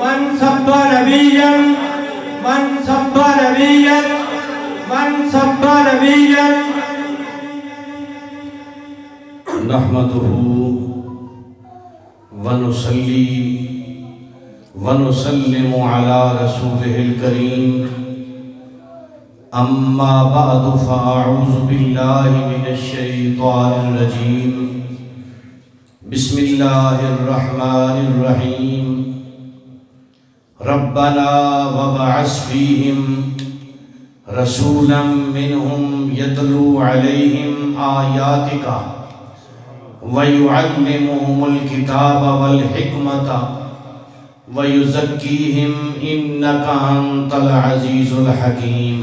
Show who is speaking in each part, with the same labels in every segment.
Speaker 1: من سب نبيا من سب نبيا من سب نبيا
Speaker 2: نحمده ونصلي ونسلم على رسوله الكريم اما بعد فاعوذ بالله من الشيطان الرجيم بسم الله الرحمن الرحيم ربنا وابعث فيهم رسولا منهم يتلو عليهم آياتك ويعلمهم الكتاب والحكمة ويزكيهم إنك أنت العزيز الحكيم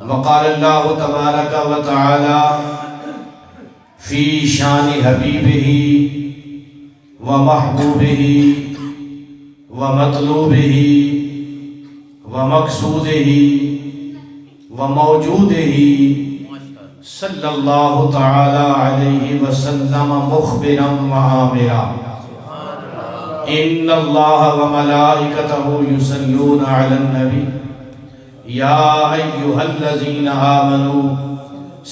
Speaker 2: وقال الله تبارك وتعالى في شان حبيبه ومحبوبه ومطلوبه ومقصوده وموجوده صلی اللہ تعالی علیہ وسلم مخبرا وآمرا ان اللہ وملائکتہ یصلون علی النبی یا ایہا الذین آمنوا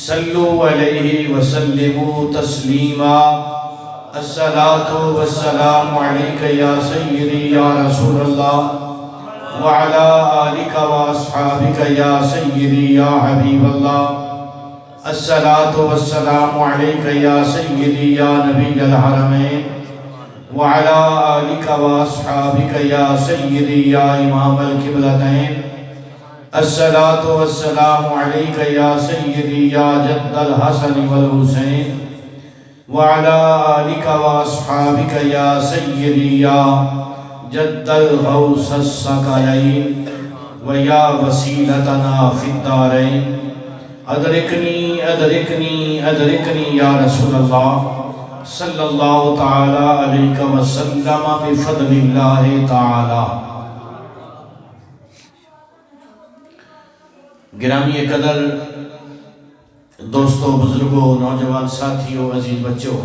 Speaker 2: صلوا علیہ وسلموا تسلیما الصلاة والسلام علیک یا سیدی یا رسول اللہ وعلی آلک واصحابک یا سیدی یا حبیب اللہ الصلاة والسلام علیک یا سیدی یا نبی الحرمین وعلی آلک واصحابک یا سیدی یا امام القبلتین الصلاة والسلام علیک یا سیدی یا جد الحسن والحسین وعلی آلک واصحابک یا سیدی یا جد الغوث الثقلین ویا وسیلتنا فی الدارین ادرکنی ادرکنی ادرکنی یا رسول اللہ صلی اللہ تعالی علیہ وسلم بفضل اللہ تعالی. گرامی قدر دوستو، بزرگوں، نوجوان ساتھیوں، عزیز بچوں،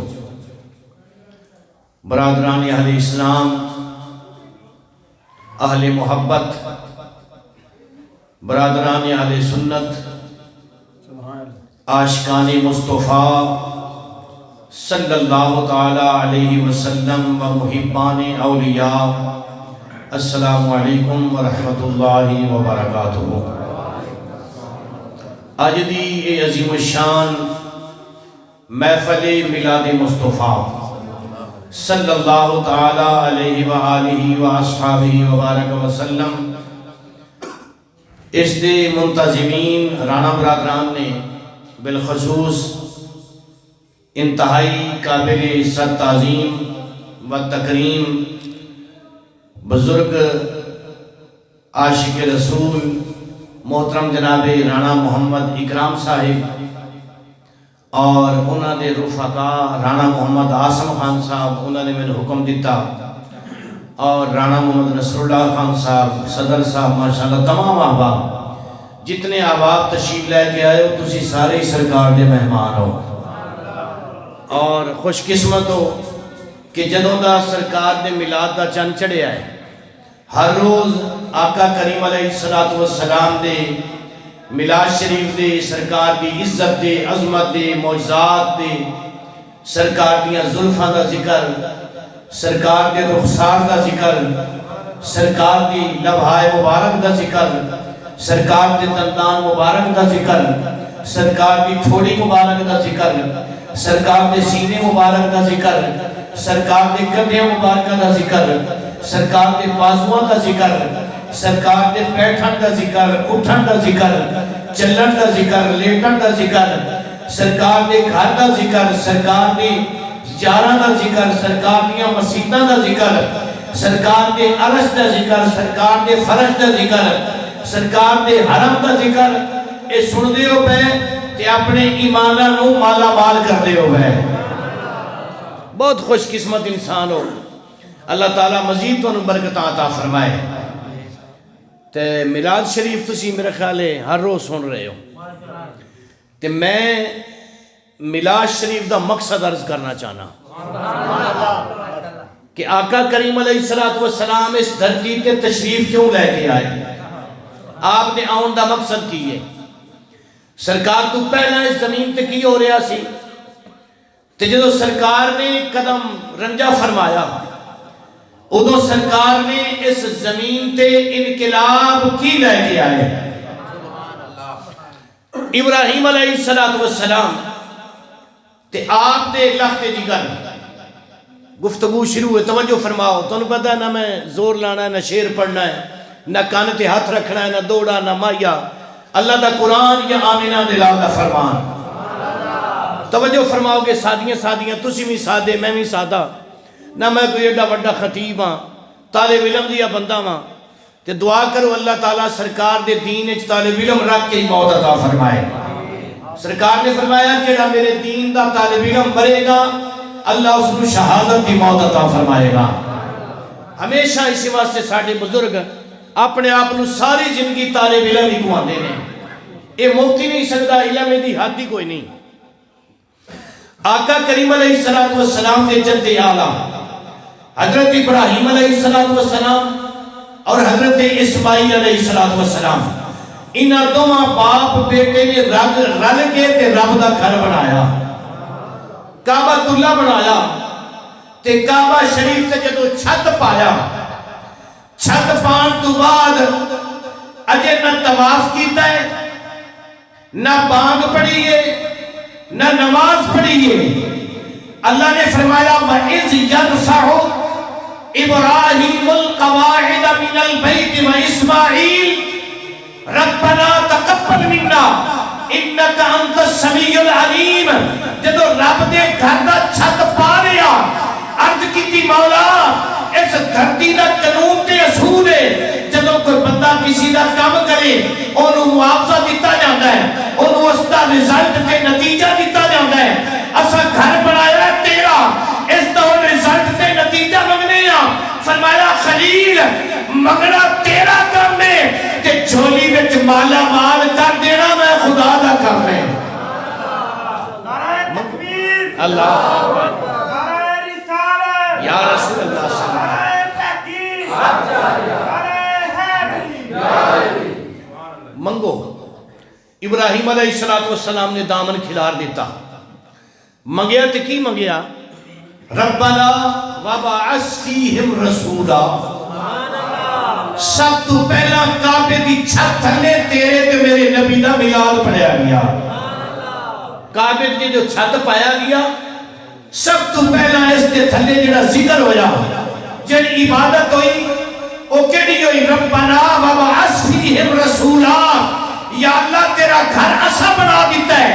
Speaker 2: برادران اہل اسلام، اہل محبت، برادران اہل سنت، عاشقان مصطفیٰ صلی اللہ تعالی علیہ وسلم و محبان اولیاء، السلام علیکم ورحمۃ اللہ وبرکاتہ. آج دی اے عظیم الشان محفل میلاد مصطفیٰ صلی اللہ تعالی علیہ وآلہ وآصحابہ وبارک وسلم، اس دے منتظمین رانا برادران نے بالخصوص انتہائی قابل سر تعظیم و تکریم بزرگ عاشق رسول محترم جناب رانا محمد اکرام صاحب اور انہوں نے رفقا رانا محمد آسم خان صاحب، انہوں نے میں حکم دیتا، اور رانا محمد نصر اللہ خان صاحب، صدر صاحب، ماشاءاللہ تمام احباب جتنے احباب تشریف لے کے آئے ہو، تسی سارے سرکار دے مہمان ہو اور خوش قسمت ہو کہ جدوں دا سرکار دے میلاد دا چند چڑھے آئے. ہر روز آقا کریم علیہ السلام دے میلاد شریف دے، سرکار دی عزت دے، عظمت دے، معجزات دے، سرکار دیاں زلفاں دا ذکر، سرکار دے رخسار دا ذکر، سرکار دی لبھائے مبارک دا ذکر، سرکار دے دندان مبارک دا ذکر، سرکار دی تھوڑی مبارک دا ذکر، سرکار دے سینے مبارک دا ذکر، سرکار دے کندھے مبارک دا ذکر، سرکار دے بازوان دا ذکر، سرکار دے بیٹھن دا ذکر، اٹھن دا ذکر، چلن دا ذکر، لیٹن دا ذکر، سرکار دے گھر دا ذکر، سرکار دے جاراں دا ذکر، سرکار دیاں مسیتاں دا ذکر، سرکار دے عرش دا ذکر، سرکار دے فرش دا ذکر، سرکار دے حرم دا ذکر. اے سن دے ہو پہ تے اپنے ایمانہ نو مالا مال کر دے ہو پہ. بہت خوش قسمت انسان ہو. اللہ تعالیٰ مزید تو برکتاں عطا فرمائے. تے میلاد شریف تسی میرے خیال ہے ہر روز سن رہے ہو، تے میں میلاد شریف دا مقصد عرض کرنا چاہنا. کہ آقا کریم علیہ السلام اس دھرتی تے تشریف کیوں لے کے آئے؟ آپ نے آن دا مقصد کی ہے سرکار تو پہلا اس زمین تے کی ہو رہا سی تے جدو سرکار نے قدم رنجا فرمایا ادو سرکار نے اس زمین تے انقلاب کی لے کے آئے؟ ابراہیم علیہ السلام تے آپ دے لخت جگر گفتگو شروع ہے، توجہ فرماؤ. تو انہوں پتا نہ میں زور لانا ہے، نہ شیر پڑھنا ہے، نہ کان تے ہاتھ رکھنا ہے، نہ دوڑا، نہ مایا. اللہ دا قرآن یا آمینہ دلال دا فرمان. توجہ فرماؤ گے سادیاں سادیاں، تسی بھی سادے میں بھی سادہ، نہ میں کوئی ایڈا وڈا خطیب ہاں، طالب علم دیا بندہ ہاں. تے دعا کرو اللہ تعالیٰ سرکار دے دین اچ طالب علم رکھ کے موت عطا فرمائے. سرکار نے فرمایا جڑا میرے دین دا طالب علم مرے گا اللہ اس کو شہادت کی موت عطا فرمائے گا. ہمیشہ اسی واسطے ساڑھے بزرگ اپنے آپ نے ساری زندگی طالب علم ہی کو آندے ہیں. یہ موقع نہیں سکتا، علم دی حد ہی کوئی نہیں. آقا کریم علیہ السلام کے جد اعلیٰ حضرت ابراہیم علیہ السلام اور حضرت اسماعیل علیہ السلام انہاں دوواں باپ بیٹے نے رل کے تے رب دا گھر بنایا، کعبۃ اللہ بنایا. تے کعبہ شریف تے جدو چھت پایا، چھت پان تو بعد اجے نہ طواف کیتا ہے، نہ بانگ پڑھی ہے، نہ نماز پڑھی ہے. اللہ نے فرمایا وَإِذْ يَرْفَعُ إِبْرَاهِيمُ الْقَوَاعِدَ مِنَ الْبَيْتِ وَإِسْمَاعِيلُ رَبَّنَا تَقَبَّلْ مِنَّا اِنَّكَ أَنْتَ السَّمِيعُ الْعَلِيمُ. جدو رب دے گھر دا چھت پا لیا، عرض کی تھی مولا اس دھرتی دا قانون تے اصول ہے جدو کوئی بندہ کسی دا کام کرے انہوں معاوضہ دیتا جاتا ہے، انہوں اس دا رزلٹ تے نتیجہ دیتا جاتا ہے. اسا گھر بنایا تیرا، اس دا رزلٹ تے نتیجہ منگنے ہاں. فرمایا خلیل منگنا تیرا کام ہے تے جھولی وچ مالا مال کر دینا میں خدا دا کام ہے. اللہ یا رسول اللہ صلی اللہ علیہ وسلم. منگو. ابراہیم علیہ السلام نے دامن کھلار دیتا. منگیا تے کی منگیا؟ ربنا وبعث فیہم رسولا. سب تو پہلا کعبے دی چھت تھلے تیرے تے میرے نبی دا میلاد پڑھیا گیا. کعبے دی جو چھت پایا گیا سب تو پہلا اس کے تھلے جڑا ذکر ہویا جڑی عبادت ہوئی او کیڑی ہوئی؟ ربنا وبعث فیہم رسولا. یا اللہ تیرا گھر اسا بنا دیتا ہے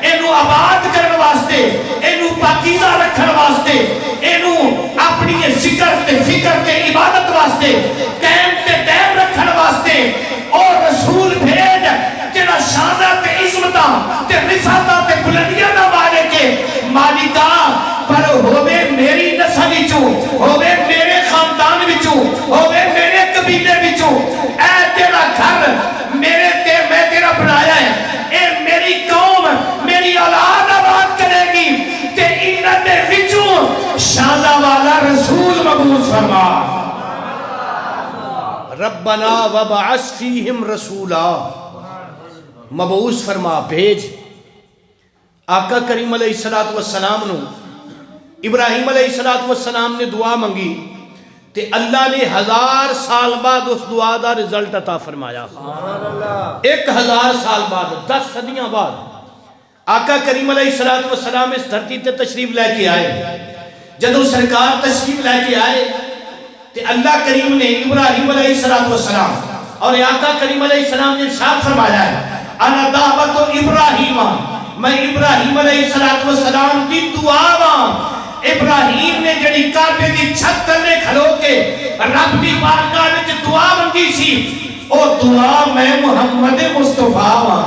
Speaker 2: اینو آباد کرنے واسطے، اینو پاکیزہ رکھن واسطے، اینو اپنی ذکر تے فکر تے عبادت واسطے قائم تے دائم رکھن واسطے. اور رسول بھیج جڑا شانہ تے عظمتاں تے رفعتاں تے بلندیاں دا مالک ہے. مالکا پر ہووے میری نسل وچوں، ہووے میرے خاندان وچوں، ہووے میرے قبیلے وچوں، اے تیرا گھر میرے تے میں تیرا بنایا ہے، اے میری قوم میری اولاد آباد کرے گی تے انہاں دے وچوں شانہ والا رسول مبعوث فرما. ربنا وبعث فیہم رسولا. مبعوث فرما، بھیج. آقا کریم علیہ السلام نو ابراہیم علیہ السلام نے دعا منگی تے اللہ نے 1000 سال بعد اس دعا دا رزلٹ عطا فرمایا. 1000 سال بعد، 10 صدیاں بعد آقا کریم علیہ السلام اس دھرتی تے تشریف لے کے آئے. جدو سرکار تشریف لے کے آئے تے اللہ کریم نے ابراہیم علیہ السلام اور آقا کریم علیہ السلام نے ارشاد فرمایا ہے انا دعوت ابراہیم، میں ابراہیم علیہ السلام کی دعا ہاں. ابراہیم نے جڑی کعبے دی چھت تلے کھلو کے رب دی بارگاہ وچ دعا منگی سی، او دعا میں محمد مصطفیٰ ہاں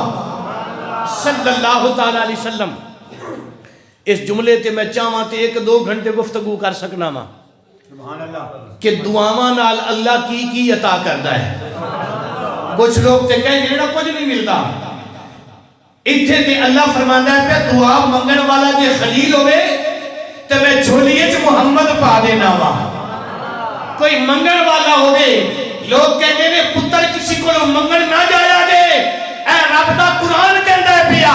Speaker 2: صلی اللہ تعالی علیہ وسلم. اس جملے تے میں چاہواں تے 1-2 گھنٹے گفتگو کر سکنا وا کہ دعاواں نال اللہ کی عطا کردا ہے. کچھ لوگ تے کہیں گے نا کچھ نہیں ملتا. اتھے تے اللہ فرماندا ہے پہ دعا منگن والا جے خلیل ہوئے تے میں جھولیے چ محمد پا دینا وا. کوئی منگن والا ہوئے لوگ کہتے ہیں پتر کسی کو منگن نہ جایا جے اے رب دا قرآن کہتا ہے پیا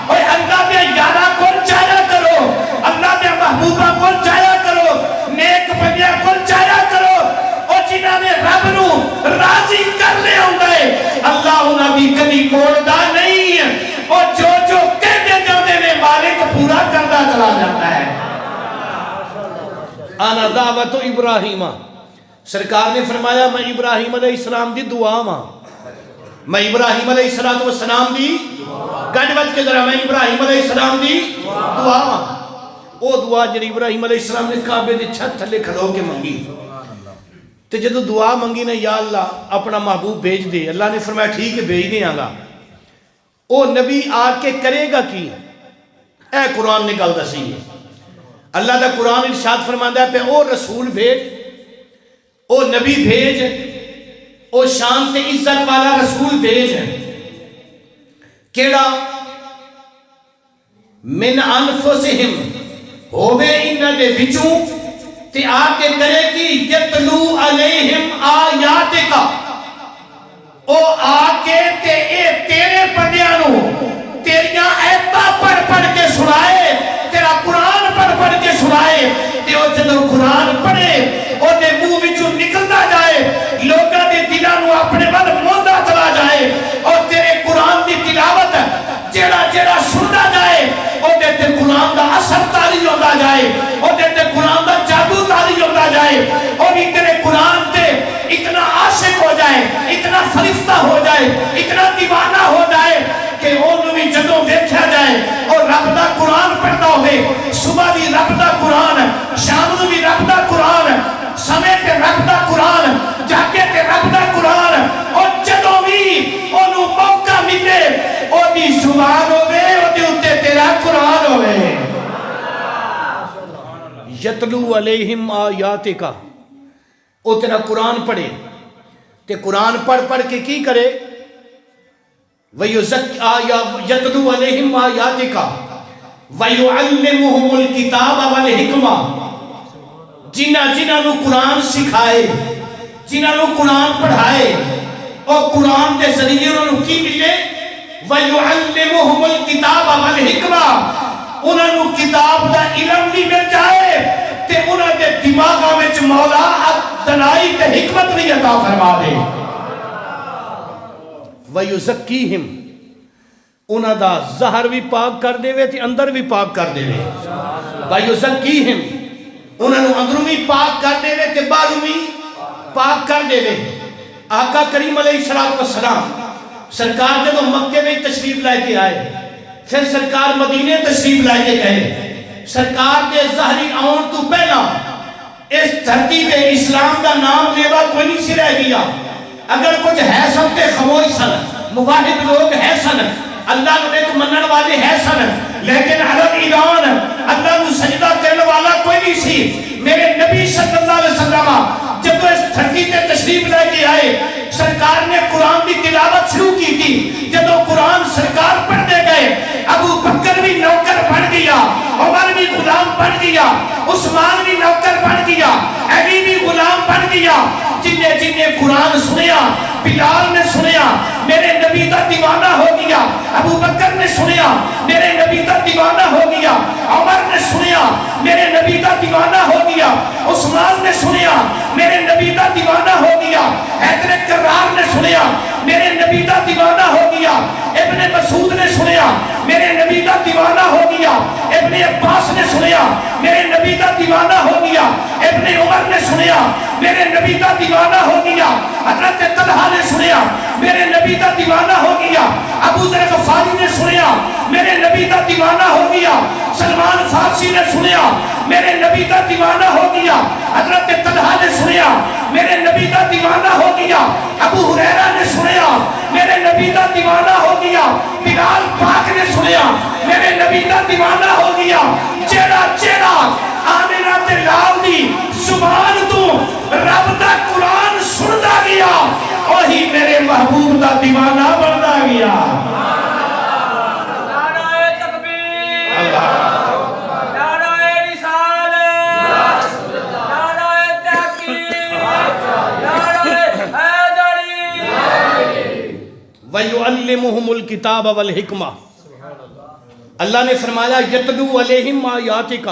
Speaker 2: اوے اللہ دے یارا کول چایا کرو اللہ دے محبوبہ کول چایا کرو نیک بندیاں کول چایا کرو او جنہاں نے رب نو راضی کر لے ہوندا ہے اللہ انہاں دی کبھی موڑدا نہیں ہے او جو جو کہتے جاندے نے مالک پورا کردا چلا جاتا ہے انا دعوت ابراہیم سرکار نے فرمایا میں ابراہیم علیہ السلام دی دعا ماں میں ابراہیم علیہ السلام دی گج بج کے ذرا میں ابراہیم علیہ السلام دی دعا ماں او دعا جنہی ابراہیم علیہ السلام نے کعبے دی چھت تھلے کھڑو کے منگی تو جدو دعا منگی نے یا اللہ اپنا محبوب بھیج دے اللہ نے فرمایا ٹھیک ہے بھیج دیں آگا او نبی آ کے کرے گا کی اے قرآن نے گل دسی ہے اللہ دا قرآن ارشاد فرماندا ہے پہ او رسول بھیج او نبی بھیج او شان تے عزت والا رسول بھیج کیڑا من انفسہم ہووے انہاں دے وچوں تے آ کے کرے کی یتلو علیہم آیاتکا او آ کے تے اے تیرے بندیاں نو تیریاں ایتاں پڑھ پڑھ کے سنائے تیرا قرآن پڑھ پڑھ کے سنائے تے او جدو قرآن پڑھے او دے منہ وچوں نکلدا جائے لوگاں دے دلاں نو اپنے ول موندا چلا جائے اور تیرے قرآن دی تلاوت جیڑا جیڑا سندا جائے او دے تے قرآن دا اثر تاری ہوندا جائے او دے تے قرآن دا جادو تاری ہوندا جائے او بھی تیرے قرآن تے اتنا عاشق ہو جائے اتنا فرشتہ ہو جائے اتنا دیوانہ ہو جائے کہ انہوں بھی جدوں دیکھا جائے اور رب دا قرآن پڑھتا ہوئے صبح بھی رب دا قرآن شام بھی رب دا قرآن سمے تے رب دا قرآن جاگے تے رب دا قرآن اور جدوں بھی انہوں موقع ملے او دی زبان ہوئے او دی اتے تیرا قرآن ہوئے یتلو علیہم آیاتکا او تیرا قرآن پڑھے تے قرآن پڑھ پڑھ کے کی کرے یتلو علیہم آیاتکا وَيُعَلِّمُهُمُ الْكِتَابَ وَالْحِکْمَةَ جنہاں نو قرآن سکھائے جنہاں نو قرآن پڑھائے اور قرآن دے ذریعے انہوں نے کی ملے وَيُعَلِّمُهُمُ الْكِتَابَ وَالْحِکْمَةَ انہوں نے کتاب دا علم بھی مل جائے تے انہوں نے دماغوں میں مولا دلائی تے حکمت بھی عطا فرما دے وَيُزَكِّيهِمْ انہوں دا زہر بھی پاک کر دے وے تے اندر بھی پاک کر دے وے وَيُزَكِّيهِمْ انہوں نے اندروں بھی پاک کر دے وے تے باہروں بھی پاک کر دے وے آقا کریم علیہ السلام سرکار جب مکے میں تشریف لائے کے آئے پھر سرکار مدینے تشریف لائے کے گئے سرکار کے ظاہری آن تو پہلا اس دھرتی پہ اسلام کا نام لیوا کوئی نہیں سی رہ گیا اگر کچھ ہے سن تے خموش سن مواحد لوگ ہے سن اللہ نے ایک منن والے ہے سن لیکن عرب ایران اللہ نے سجدہ کرنے والا کوئی نہیں سی میرے نبی صلی اللہ علیہ وسلم جب اس دھرتی پہ تشریف لے کے آئے سرکار نے قرآن کی تلاوت شروع کی تھی جب وہ قرآن سرکار پڑھتے گئے ابو بکر بھی نوکر بن گیا عمر بھی غلام بن گیا عثمان بھی نوکر بن گیا علی بھی غلام بن گیا جن نے قرآن سنیا بلال نے سنیا میرے نبی کا دیوانہ ہو گیا ابو بکر نے سنیا میرے نبی کا دیوانہ ہو گیا عمر نے سنیا میرے نبی کا دیوانہ ہو گیا عثمان نے سنیا میرے نبی کا دیوانہ ہو گیا حیدر کرار نے سنیا میرے نبی کا دیوانہ ہو گیا ابن مسعود نے سنیا میرے نبی کا دیوانہ ہو گیا ابن عباس نے سنیا میرے نبی کا دیوانہ ہو گیا ابن عمر نے سنیا میرے نبی کا دیوانہ ہو گیا حضرت طلحہ نے سنیا میرے نبی کا دیوانہ ہو گیا ابو ذر غفاری نے سنیا میرے نبی کا دیوانہ ہو گیا سلمان فارسی نے سنیا میرے نبی کا دیوانہ ہو گیا حضرت طلحہ نے سنیا میرے نبی کا دیوانہ ہو گیا ابو ہریرہ نے سنیا میرے نبی کا دیوانہ ہو گیا بلال پاک نے سنیا میرے نبی کا دیوانہ ہو گیا چیڑا چیڑا آمینہ تے لال دی زبان تو رب دا قرآن سندا گیا وہی میرے محبوب دا دیوانہ بندا گیا
Speaker 3: نعرہ تکبیر نعرہ رسالت نعرہ تحقیق
Speaker 4: وَيُعَلِّمُهُمُ الْكِتَابَ وَالْحِکْمَةَ اللہ نے فرمایا یتلو علیہم آیاتک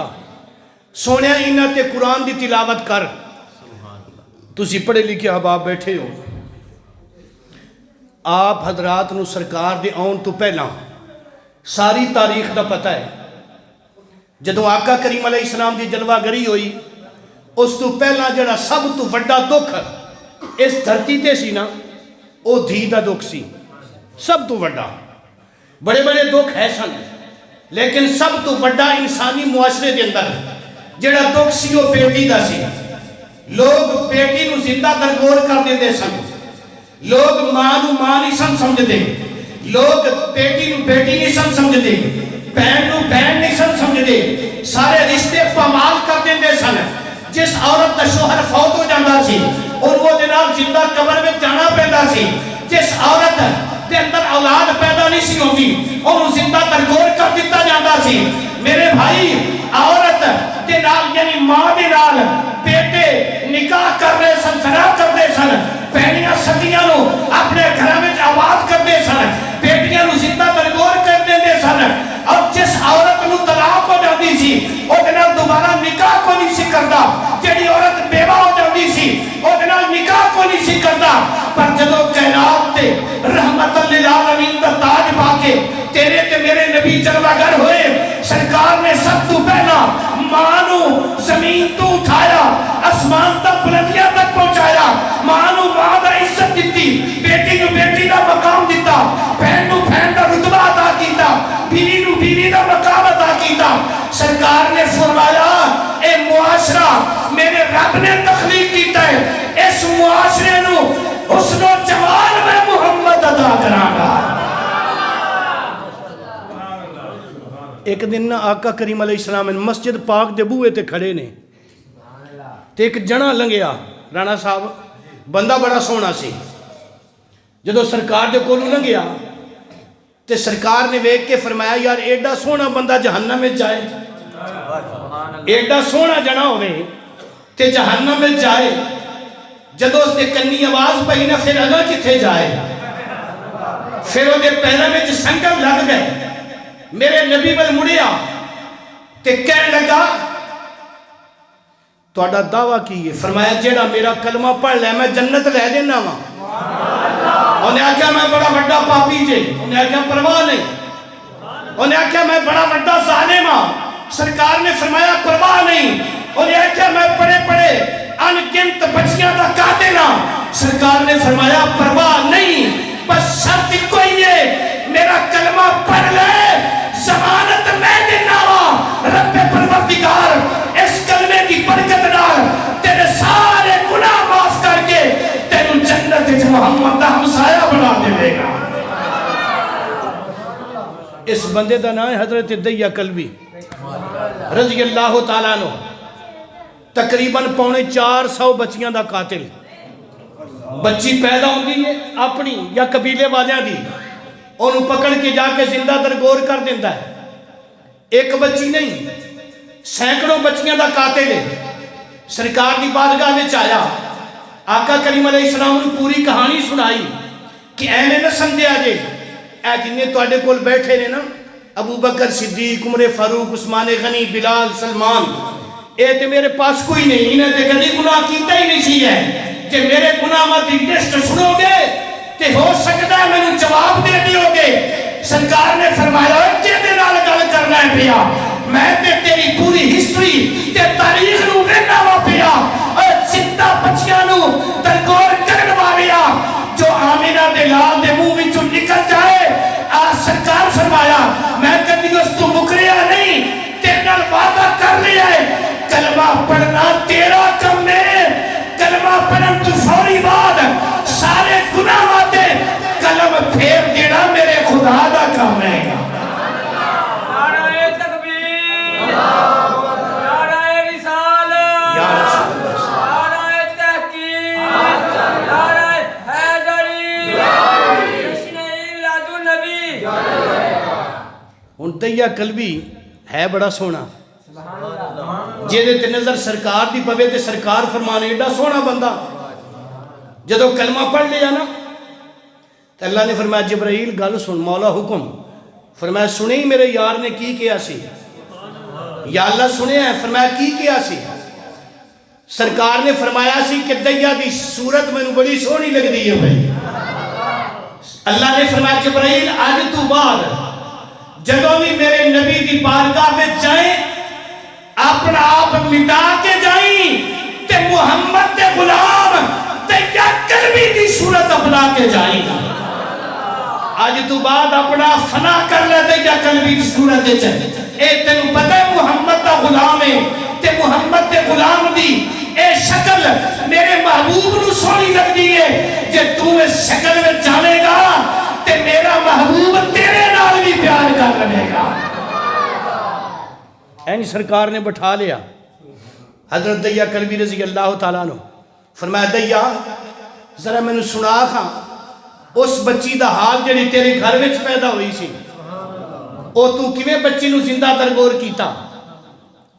Speaker 4: سونیا انہاں تے قرآن دی تلاوت کر تسی پڑھے لکھے احباب بیٹھے ہو آپ حضرات نو سرکار دے آن تو پہلا ساری تاریخ دا پتہ ہے جدو آقا کریم علیہ السلام دی جلوہ گری ہوئی اس تو پہلا جڑا سب تو وڈا دکھ اس دھرتی تے سی نا او دھی دا دکھ سی سب تو وڈا بڑے بڑے دکھ ہے سن لیکن سب تو وڈا انسانی معاشرے دے اندر جڑا دکھ سی وہ بیٹی دا سی لوگ بیٹی نو زندہ درگور کر دے سن لوگ ماں نو ماں نہیں سن سمجھ دے لوگ بیٹی نو بیٹی نہیں سن سمجھ دے بہن نو بہن نہیں سن سمجھ دے سارے رشتے پامال کر دے سن جس عورت دا شوہر فوت ہو جاندہ سی اور وہ جناب زندہ قبر میں جانا پیدا سی جس عورت دے اندر اولاد پیدا نہیں سی ہوگی اور وہ زندہ درگور کر دیتا جاندہ سی میرے بھائی عورت دے نال یعنی ماں دے نال بیٹے نکاح کر رہے سن زنا کر دے سن پہنیاں سکیاں نو اپنے گھر میں آباد کر دے سن بیٹیاں نو زندہ درگور کر دے سن اور جس عورت نو طلاق ہو جاتی سی وہ جناب دوبارہ نکاح کو نہیں سی کرتا جڑی عورت بیوہ ہو جاتی سی وہ جناب نکاح کو نہیں سی کرتا پر جدو کائنات تے رحمت للعالمین دا تاج پا کے تیرے تے میرے نبی جلوہ گر ہوئے سرکار نے سب تو پہلا ماں نو زمین تو اٹھایا اسمان تک بلندیاں تک پہنچایا ماں نو ماں دا عزت دیتی بیٹی نو بیٹی دا مقام دیتا بہن نو بہن دا رتبہ عطا کیتا بیوی نو بیوی دا مقام عطا کیتا سرکار نے فرمایا اے معاشرہ میرے رب نے تخلیق کیتا ہے اس معاشرے نو حسن و جمال میں محمد عطا کرانگا ایک دن نا آقا کریم علیہ السلام مسجد پاک دے بوئے تے کھڑے نے تے ایک جنا لنگیا رانا صاحب بندہ بڑا سونا سی جدو سرکار دے کولو لنگیا تے سرکار نے ویک کے فرمایا یار ایڈا سونا بندہ جہنم میں جائے ایڈا سونا جنا ہوئے تے جہنم میں جائے جدو اس دے کنی آواز پہی نا پھر اگا کتھے جائے پھر وہ دے پہلے میں جو سنگم لگ گئے میرے نبی بل مڑیا تے کہنے لگا تو اڈا دعویٰ کیے فرمایا جیڑا میرا کلمہ پڑھ لے میں جنت لے دینا ہوا انہیں آکھا میں بڑا بڑا پاپی جے انہیں آکھا پرواہ نہیں انہیں آکھا میں بڑا بڑا ظالم ہاں سرکار نے فرمایا پرواہ نہیں انہیں آکھا میں پڑے پڑے انگنت بچیاں دا قاتل ہاں سرکار نے فرمایا پرواہ نہیں بس شرط کوئی ہے میرا کلمہ پڑھ لے ضمانت میں دینا ہوا رب پروردگار اس کلمے کی برکت نال تیرے سارے گناہ معاف کر کے تینوں جنت محمد دا ہمسایہ بنا دے گا اس بندے دا نام ہے حضرت دیا کلبی رضی اللہ تعالیٰ عنہ تقریباً 450 بچیاں دا قاتل بچی پیدا ہوندی ہے اپنی یا قبیلے والیاں دی انہوں پکڑ کے جا کے زندہ درگور کر دیتا ہے ایک بچی نہیں سینکڑوں بچیاں دا قاتل ہے سرکار دی بارگاہ میں آیا آقا کریم علیہ السلام نے پوری کہانی سنائی کہ اینے نہ سمجھے آجے اے جنہیں تو اڈے کول بیٹھے نے نا ابو بکر صدیق عمر فاروق عثمان غنی بلال سلمان اے تے میرے پاس کوئی نہیں انہیں تے کدی گناہ کیتا ہی نہیں سی ہے کہ میرے گناہ ماتی لسٹ سنو گے تے ہو سکتا ہے میں نے جواب دے دیو گے سرکار نے فرمایا جے دے نال گل کرنا ہے پیا میں تے تیری پوری ہسٹری تے تاریخ نو وینا وا پیا اور زندہ بچیاں نو درگور کرن والیا جو آمینہ دے لال دے منہ وچوں نکل جائے سرکار فرمایا میں کبھی اس تو مکریا نہیں تیرے نال وعدہ کر لیا ہے کلمہ پڑھنا تیرا کم ہے کلمہ پڑھن تو فوری بعد سارے گناہ آتے کلم پھیر دینا میرے خدا دا کام ہے
Speaker 3: نعرہ تکبیر نعرہ رسالت نعرہ تحقیق نعرہ حیدری جشن میلاد النبی
Speaker 4: ان دیا قلبی ہے بڑا سونا جیدے تے نظر سرکار دی پوے تے سرکار فرمانے ایڈا سونا بندہ جدو کلمہ پڑھ لیا نا تو اللہ نے فرمایا جبرائیل گل سن، مولا حکم فرمایا سنے ہی میرے یار نے کی کیا سی؟ یا اللہ سنے ہیں؟ فرمایا کی کیا سی؟ سرکار نے فرمایا سی کہ دیا دی صورت میں نے بڑی سونی لگ دی ہے بھائی۔ اللہ نے فرمایا جبرائیل آج تو بعد جدوں بھی میرے نبی دی بارگاہ میں جائیں اپنا آپ مٹا کے جائیں تے محمد دے غلام تے یا قلبی دی صورت اپنا کے جائیں گا۔ آج تو بعد اپنا فنا کر لے تے یا قلبی دی صورت دے جائیں۔ اے تینوں پتہ ہے محمد دا غلام ہے تے محمد دے غلام دی اے شکل میرے محبوب نو سونی لگ دی ہے، جے تو اس شکل میں جانے گا تے میرا محبوب تیرے نال بھی پیار کر رہے گا۔ این سرکار نے بٹھا لیا حضرت دیا کلبی رضی اللہ تعالیٰ عنہ، فرمایا دیا ذرا میں نے سنا کھا اس بچی دا حال جڑی تیرے گھر وچ پیدا ہوئی سی او تو کیویں بچی نو زندہ درگور کیتا؟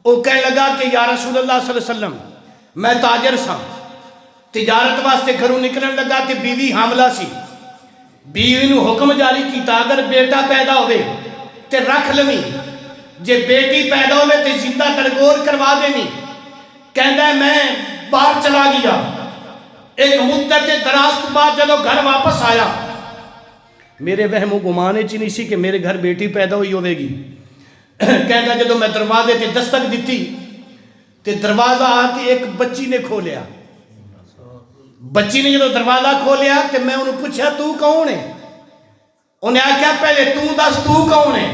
Speaker 4: او کہنے لگا کہ یا رسول اللہ صلی اللہ علیہ وسلم میں تاجر سا، تجارت واسطے گھروں نکلن لگا کہ بیوی حاملہ سی، بیوی نو حکم جاری کیتا اگر بیٹا پیدا ہوئے تے رکھ لویں، جے بیٹی پیدا ہوئے تے زندہ درگور کروا دینی۔ کہندا ہے میں باہر چلا گیا، ایک مدت دراز بعد جدو گھر واپس آیا میرے وہم و گمانے چی نہیں سی کہ میرے گھر بیٹی پیدا ہوئی ہوئے گی۔ کہندا جدو میں دروازے تے دستک دیتی تے دروازہ آ کے ایک بچی نے کھولیا، بچی نے جدو دروازہ کھولیا تے میں انہوں پوچھا تو کون ہے؟ انہیں آکھیا پہلے تو دس تو کون ہے؟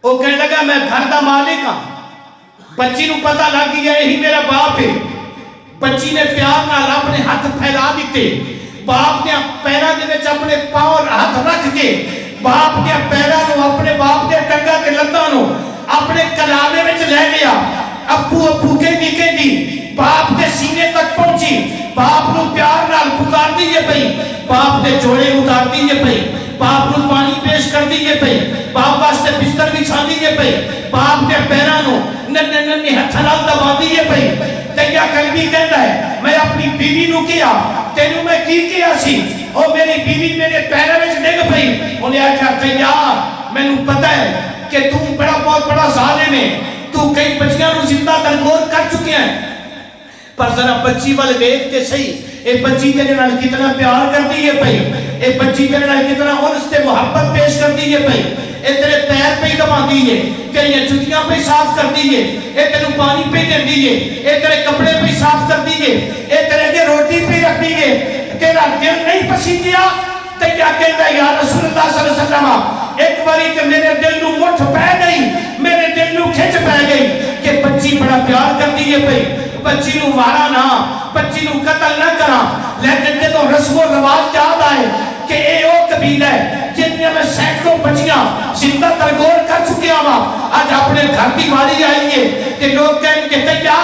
Speaker 4: وہ کہنے لگا میں گھر دا مالک ہاں۔ بچی نو پتہ لگ گیا یہی میرا باپ ہے۔ بچی نے پیار نال اپنے ہاتھ پھیلا دیتے، باپ نے پیرا دے وچ اپنے پاؤں ہاتھ رکھ کے باپ نے پیرا نو اپنے باپ دے ٹنگا تے لتاں نو اپنے کلاوے وچ لے لیا۔ ابو ابو کہندی باپ دے سینے تک پہنچی، باپ نو پیار نال پکار دیئے پئی، باپ دے جوڑے اتار دیئے پئی، باپ نو پانی پیش کر دیئے پئی، باپ واسطے بستر بچھا دیئے پئی، باپ دے پیراں نو ننھے ہتھاں نال دبا دیئے پئی۔ دیا قلبی کہندا ہے میں اپنی بیوی نو کیا تینوں میں کی کیا سی؟ او میری بیوی میرے پیراں وچ ڈگ پئی۔ انہیں آکھیا دیا مینوں پتہ ہے کہ تو بہت بڑا ظالم ہے، تو کئی بچیاں نو زندہ درگور کر چکے ہیں، پر ذرا بچی والے دیکھتے صحیح اے بچی تیرے نال کتنا پیار کر دیئے پئی، اے بچی تیرے نال کتنا انس تے محبت پیش کر دیئے پئی، اے تیرے پیر پہ دبا دیئے، تیرے جتیاں پہ صاف کر دیئے، اے تیرے پانی پہ دے دیئے، اے تیرے کپڑے پہ صاف کر دیئے، اے تیرے کے روٹی پہ رکھ دیئے، تیرا دل نہیں پسند دیا؟ تیرا کہتا ہے یا رسول اللہ صلی اللہ علیہ وسلم ایک باری کہ میرے دل نو مٹھ پہ گئی، میرے دل نو کھچ پہ گئی کہ بچی بڑا پیار کر دیئے پئی، بچی نو مارا نہ، بچی نو قتل نہ کرا، لیکن جدو رسم و رواج یاد آئے کہ اے او قبیلہ ہے جتنی میں سینکڑوں بچیاں زندہ درگور کر چکے آما، آج اپنے گھر کی باری آئیے کہ لوگ کہیں کہ تیا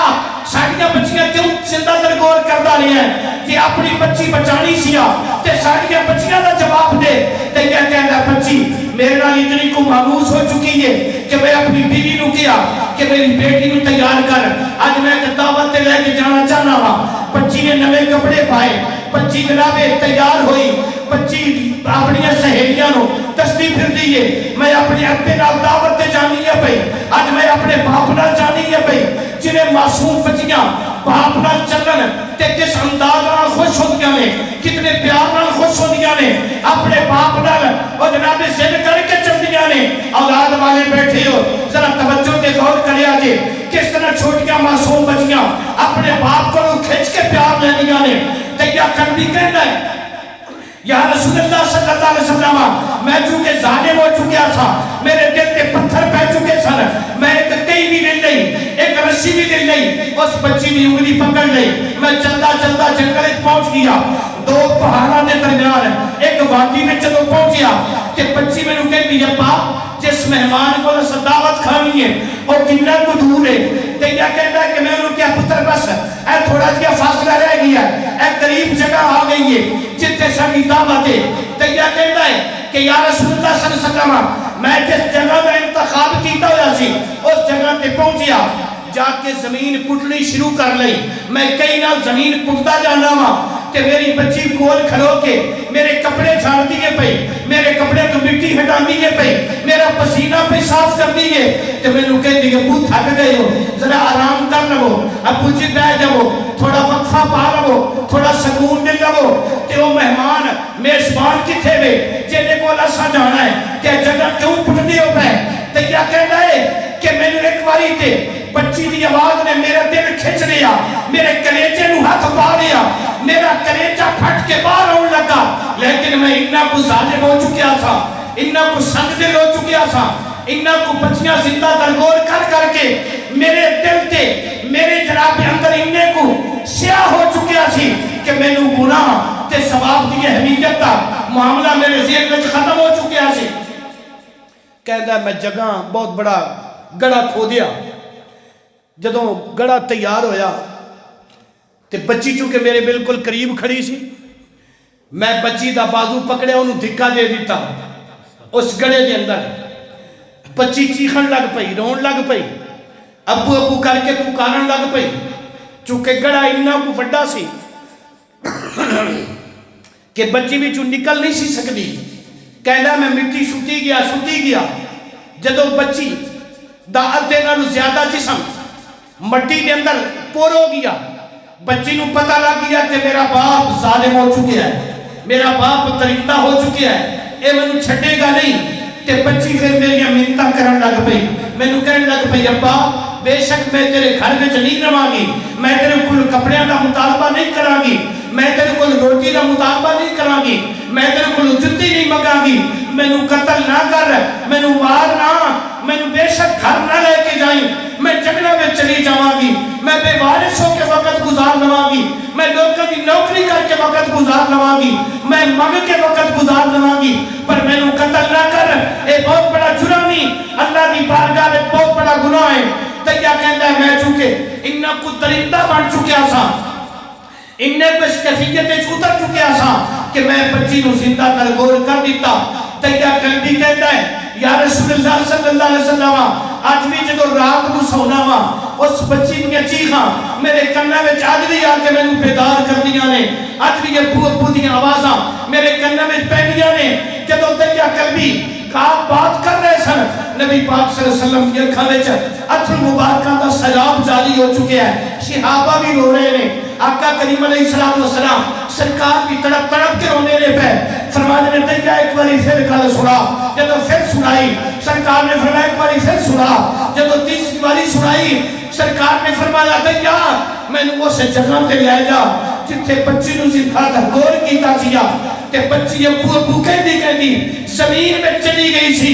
Speaker 4: ساڑیاں بچیاں کیوں زندہ درگور کردہ رہی ہیں کہ اپنی بچی بچانی سیا تے ساڑیاں بچیاں دا جواب دے تیا کہنا بچی میرے نال اتنی کو معموز ہو چکی ہے کہ میں اپنی بیوی نو کیا کہ میری بیٹی نو تیار کر، آج میں ایک دعوت تے لے کے جانا چاہنا ہاں۔ بچی نے نوے کپڑے پائے، بچی جنابے تیار ہوئی، بچی اپنی سہیلیاں نو دستی پھر دیئے میں اپنے ابے نال دعوت تے جانی ہے پئی، آج میں اپنے باپ نال جانی ہے پئی، جنہیں معصوم بچیاں باپ نال چلن تے کس انداز نال خوش ہو دیا نے، کتنے پیار نال خوش ہو دیا نے، اپنے باپ نال اور جناب زد کر کے چل دیا نے۔ اولاد والے بیٹھے ہو ذرا توجہ کے غور کریا جے کس طرح چھوٹیاں معصوم بچیاں اپنے باپ کو کھچ کے پیار لے دیا نے۔ تیہ قلبی کہنا ہے یا رسول اللہ صلی اللہ علیہ وسلم میں چونکہ ظالم ہو چکیا تھا، میرے دل کے پتھر پہ چکے سن، میں ایک کئی بھی دل نہیں، ایک رسی بھی دل نہیں، اس بچی بھی انگلی پکڑ لئی، میں چلتا چلتا جنگل پہنچ گیا، دو پہاڑاں دے درمیان ایک وادی میں جدو پہنچیا کہ بچی میں نے کہتی ہے باپ جس مہمان کو دعوت کھانی ہے اور کنہ کو دور ہے، تیہ کہتا ہے کہ میں انہوں کیا پتر بس اے تھوڑا جیا فاصلہ رہ گیا اے قریب جگہ آ گئی ہے جتے ساری دعوت ہے۔ تیہ کہتا ہے کہ یا رسول اللہ صلی اللہ علیہ وسلم میں جس جگہ میں انتخاب کیتا ہوا سی اس جگہ تے پہنچیا، جا کے زمین پٹنی شروع کر لئی، میں کئی نال زمین پٹتا جانا ہوا تے میری بچی کول کھلو کے میرے کپڑے جھاڑ دیے پئی، میرے کپڑے تو مٹی ہٹا دیے پئی، میرا پسینہ پہ صاف کر دیے تے میں نو کہہ دی ابو تھک گئے ہو، ذرا آرام کر لو، ابو جی بیٹھ جاؤ، تھوڑا وقفہ پا لو، تھوڑا سکون دل لو۔ تے وہ مہمان میزبان کتھے وے جے کو اسا جانا ہے کہ جگہ کیوں پٹدی ہو پے؟ تے کیا کہنا ہے کہ میں نے ایک باری تے بچی دی آواز نے میرا دل کھچ لیا، میرے کلیجے نو ہاتھ پا لیا، میرا کلیجہ پھٹ کے باہر آن لگا، لیکن میں انہا کو ظالم ہو چکیا تھا، انہا کو سنگ دل ہو چکیا تھا، انہا کو بچیاں زندہ درگور کر کر کے میرے دل تے میرے جناب اندر انہے کو سیاہ ہو چکیا تھی کہ میں نو گناہ تے ثواب دی اہمیت دا معاملہ میرے ذہن میں ختم ہو چکیا تھی۔ کہتا ہے میں جگہ بہت بڑا گڑا کھو دیا، جدوں گڑا تیار ہویا تے بچی چونکہ میرے بالکل قریب کھڑی سی، میں بچی دا بازو پکڑے انہوں دھکا دے دیتا اس گڑے دے اندر، بچی چیخن لگ پئی، رون لگ پئی، ابو ابو کر کے پکارن لگ پئی، چونکہ گڑا انہاں کو وڈا سی کہ بچی بھی چون نکل نہیں سی سکتی، کہنا میں مٹی سٹی گیا، جدو بچی دا ادھے نالو زیادہ جسم مٹی دے اندر پور ہو گیا، بچی نو پتہ لگ گیا کہ میرا باپ ظالم ہو چکیا ہے، میرا باپ درندہ ہو چکیا ہے، اے میں نو چھٹے گا نہیں، تے بچی پھر میری منتہ کرن لگ پئی، میں نو کہن لگ پئی ابا بے شک میں تیرے گھر میں نہیں رہاں گی، میں تیرے کل کپڑیاں دا مطالبہ نہیں کراں گی، میں تیرے کل روٹی دا مطالبہ نہیں کراں گی، میں تیرے کل جتی نہیں مگاں گی، میں نو قتل نہ کر، میں نو مار نہ، میں نو بے شک گھر نہ لے کے جائیں، میں جنگلہ میں چلی جاواں گی، میں بے وارث ہو کے وقت گزار لواں گی، میں لوگوں کی نوکری کر کے وقت گزار لواں گی، میں مگ کے وقت گزار لواں گی، پر میں نو قتل نہ کر، اے بہت بڑا جرم نہیں، اللہ دی بارگاہ میں بہت بڑا گناہ ہے۔ تو کیا کہتا ہے میں چونکہ انہاں کو درندہ بن چکیا تھا، انہیں کو اس کیفیت اتر چکیا تھا کہ میں بچی نو زندہ درگور کر دیتا۔ تو کیا قلبی کہتا ہے یا رسول اللہ صلی اللہ علیہ وسلم آج بھی جدو رات کو سونا وا اس بچی دیا چیخاں میرے کنہ میں آج بھی آ کے میں نو بیدار کر دیا نے، آج بھی یہ ابو دیا آوازاں میرے کنہ میں پہنیا نے، جدو دریا قلبی آپ بات کر رہے سن، نبی پاک صلی اللہ علیہ وسلم کی اکھاں وچ اتھر مبارکاں دا سیلاب جاری ہو چکے ہیں، صحابہ بھی رو رہے ہیں، آقا کریم علیہ السلام سرکار بھی تڑپ تڑپ کے رونے لے پہ، فرمانے نے دیا ایک باری پھر گل سنا، جدو پھر سنائی سرکار نے فرمایا ایک باری پھر سنا، جدو تیسری باری سنائی سرکار نے فرمایا دیا میں نے اسے جگہ تے لے جا جتھے بچی نو زندہ درگور کیتا سیا، تے بچی ابو ابو کہہ دی زمین میں چلی گئی سی۔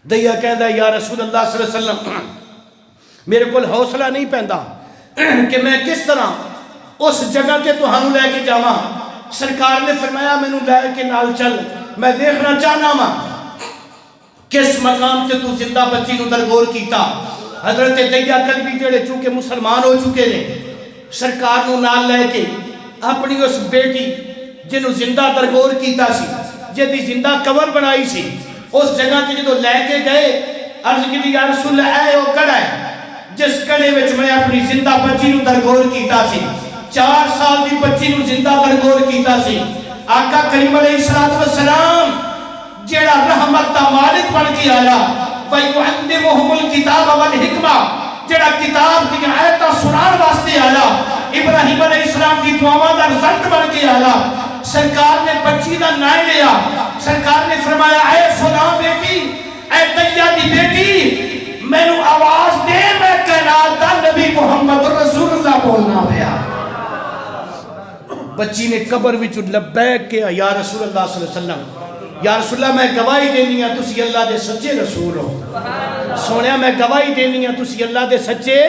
Speaker 4: دیا کہہ دا یا رسول اللہ صلی اللہ علیہ وسلم میرے کول حوصلہ نہیں پہندا کہ میں کس طرح اس جگہ تے تہانوں لے کے جاواں۔ سرکار نے فرمایا میں نو لے کے نال چل، میں دیکھنا چاہنا وا کس مقام تے تو زندہ بچی نو درگور کیتا۔ حضرت دیا قلبی جڑے چونکہ مسلمان ہو چکے نے، سرکار نو نال لے کے اپنی اس بیٹی جنہوں زندہ درگور کیتا سی، جدی زندہ قبر بنائی سی، اس جگہ تے جدو لے کے گئے عرض کی یا رسول اللہ اے او کڑا ہے جس کڑے وچ میں اپنی زندہ بچی نو درگور کیتا سی، 4 سال دی بچی نو زندہ درگور کیتا سی۔ آقا کریم علیہ السلام جیڑا رحمت دا مالک بن کے آیا، وَيُعَلِّمُهُمُ الْكِتَابَ وَالْحِکْمَةَ جیڑا کتاب دی آیتاں سنان واسطے آیا، ابراہیم علیہ السلام کی دعاواں دا رزلٹ بن کے آیا۔ سرکار نے بچی دا نام لیا، سرکار نے فرمایا اے فلاں بیٹی، اے دیا دی بیٹی، میں نو آواز دے میں کائنات دا نبی محمد رسول اللہ بولنا پیا۔ بچی نے قبر وچ لبیک کیا یا رسول اللہ صلی اللہ علیہ وسلم، یا رسول اللہ میں گواہی دینی ہے تسی اللہ دے سچے رسول ہو، سونیا میں گواہی دینی ہے تسی اللہ دے سچے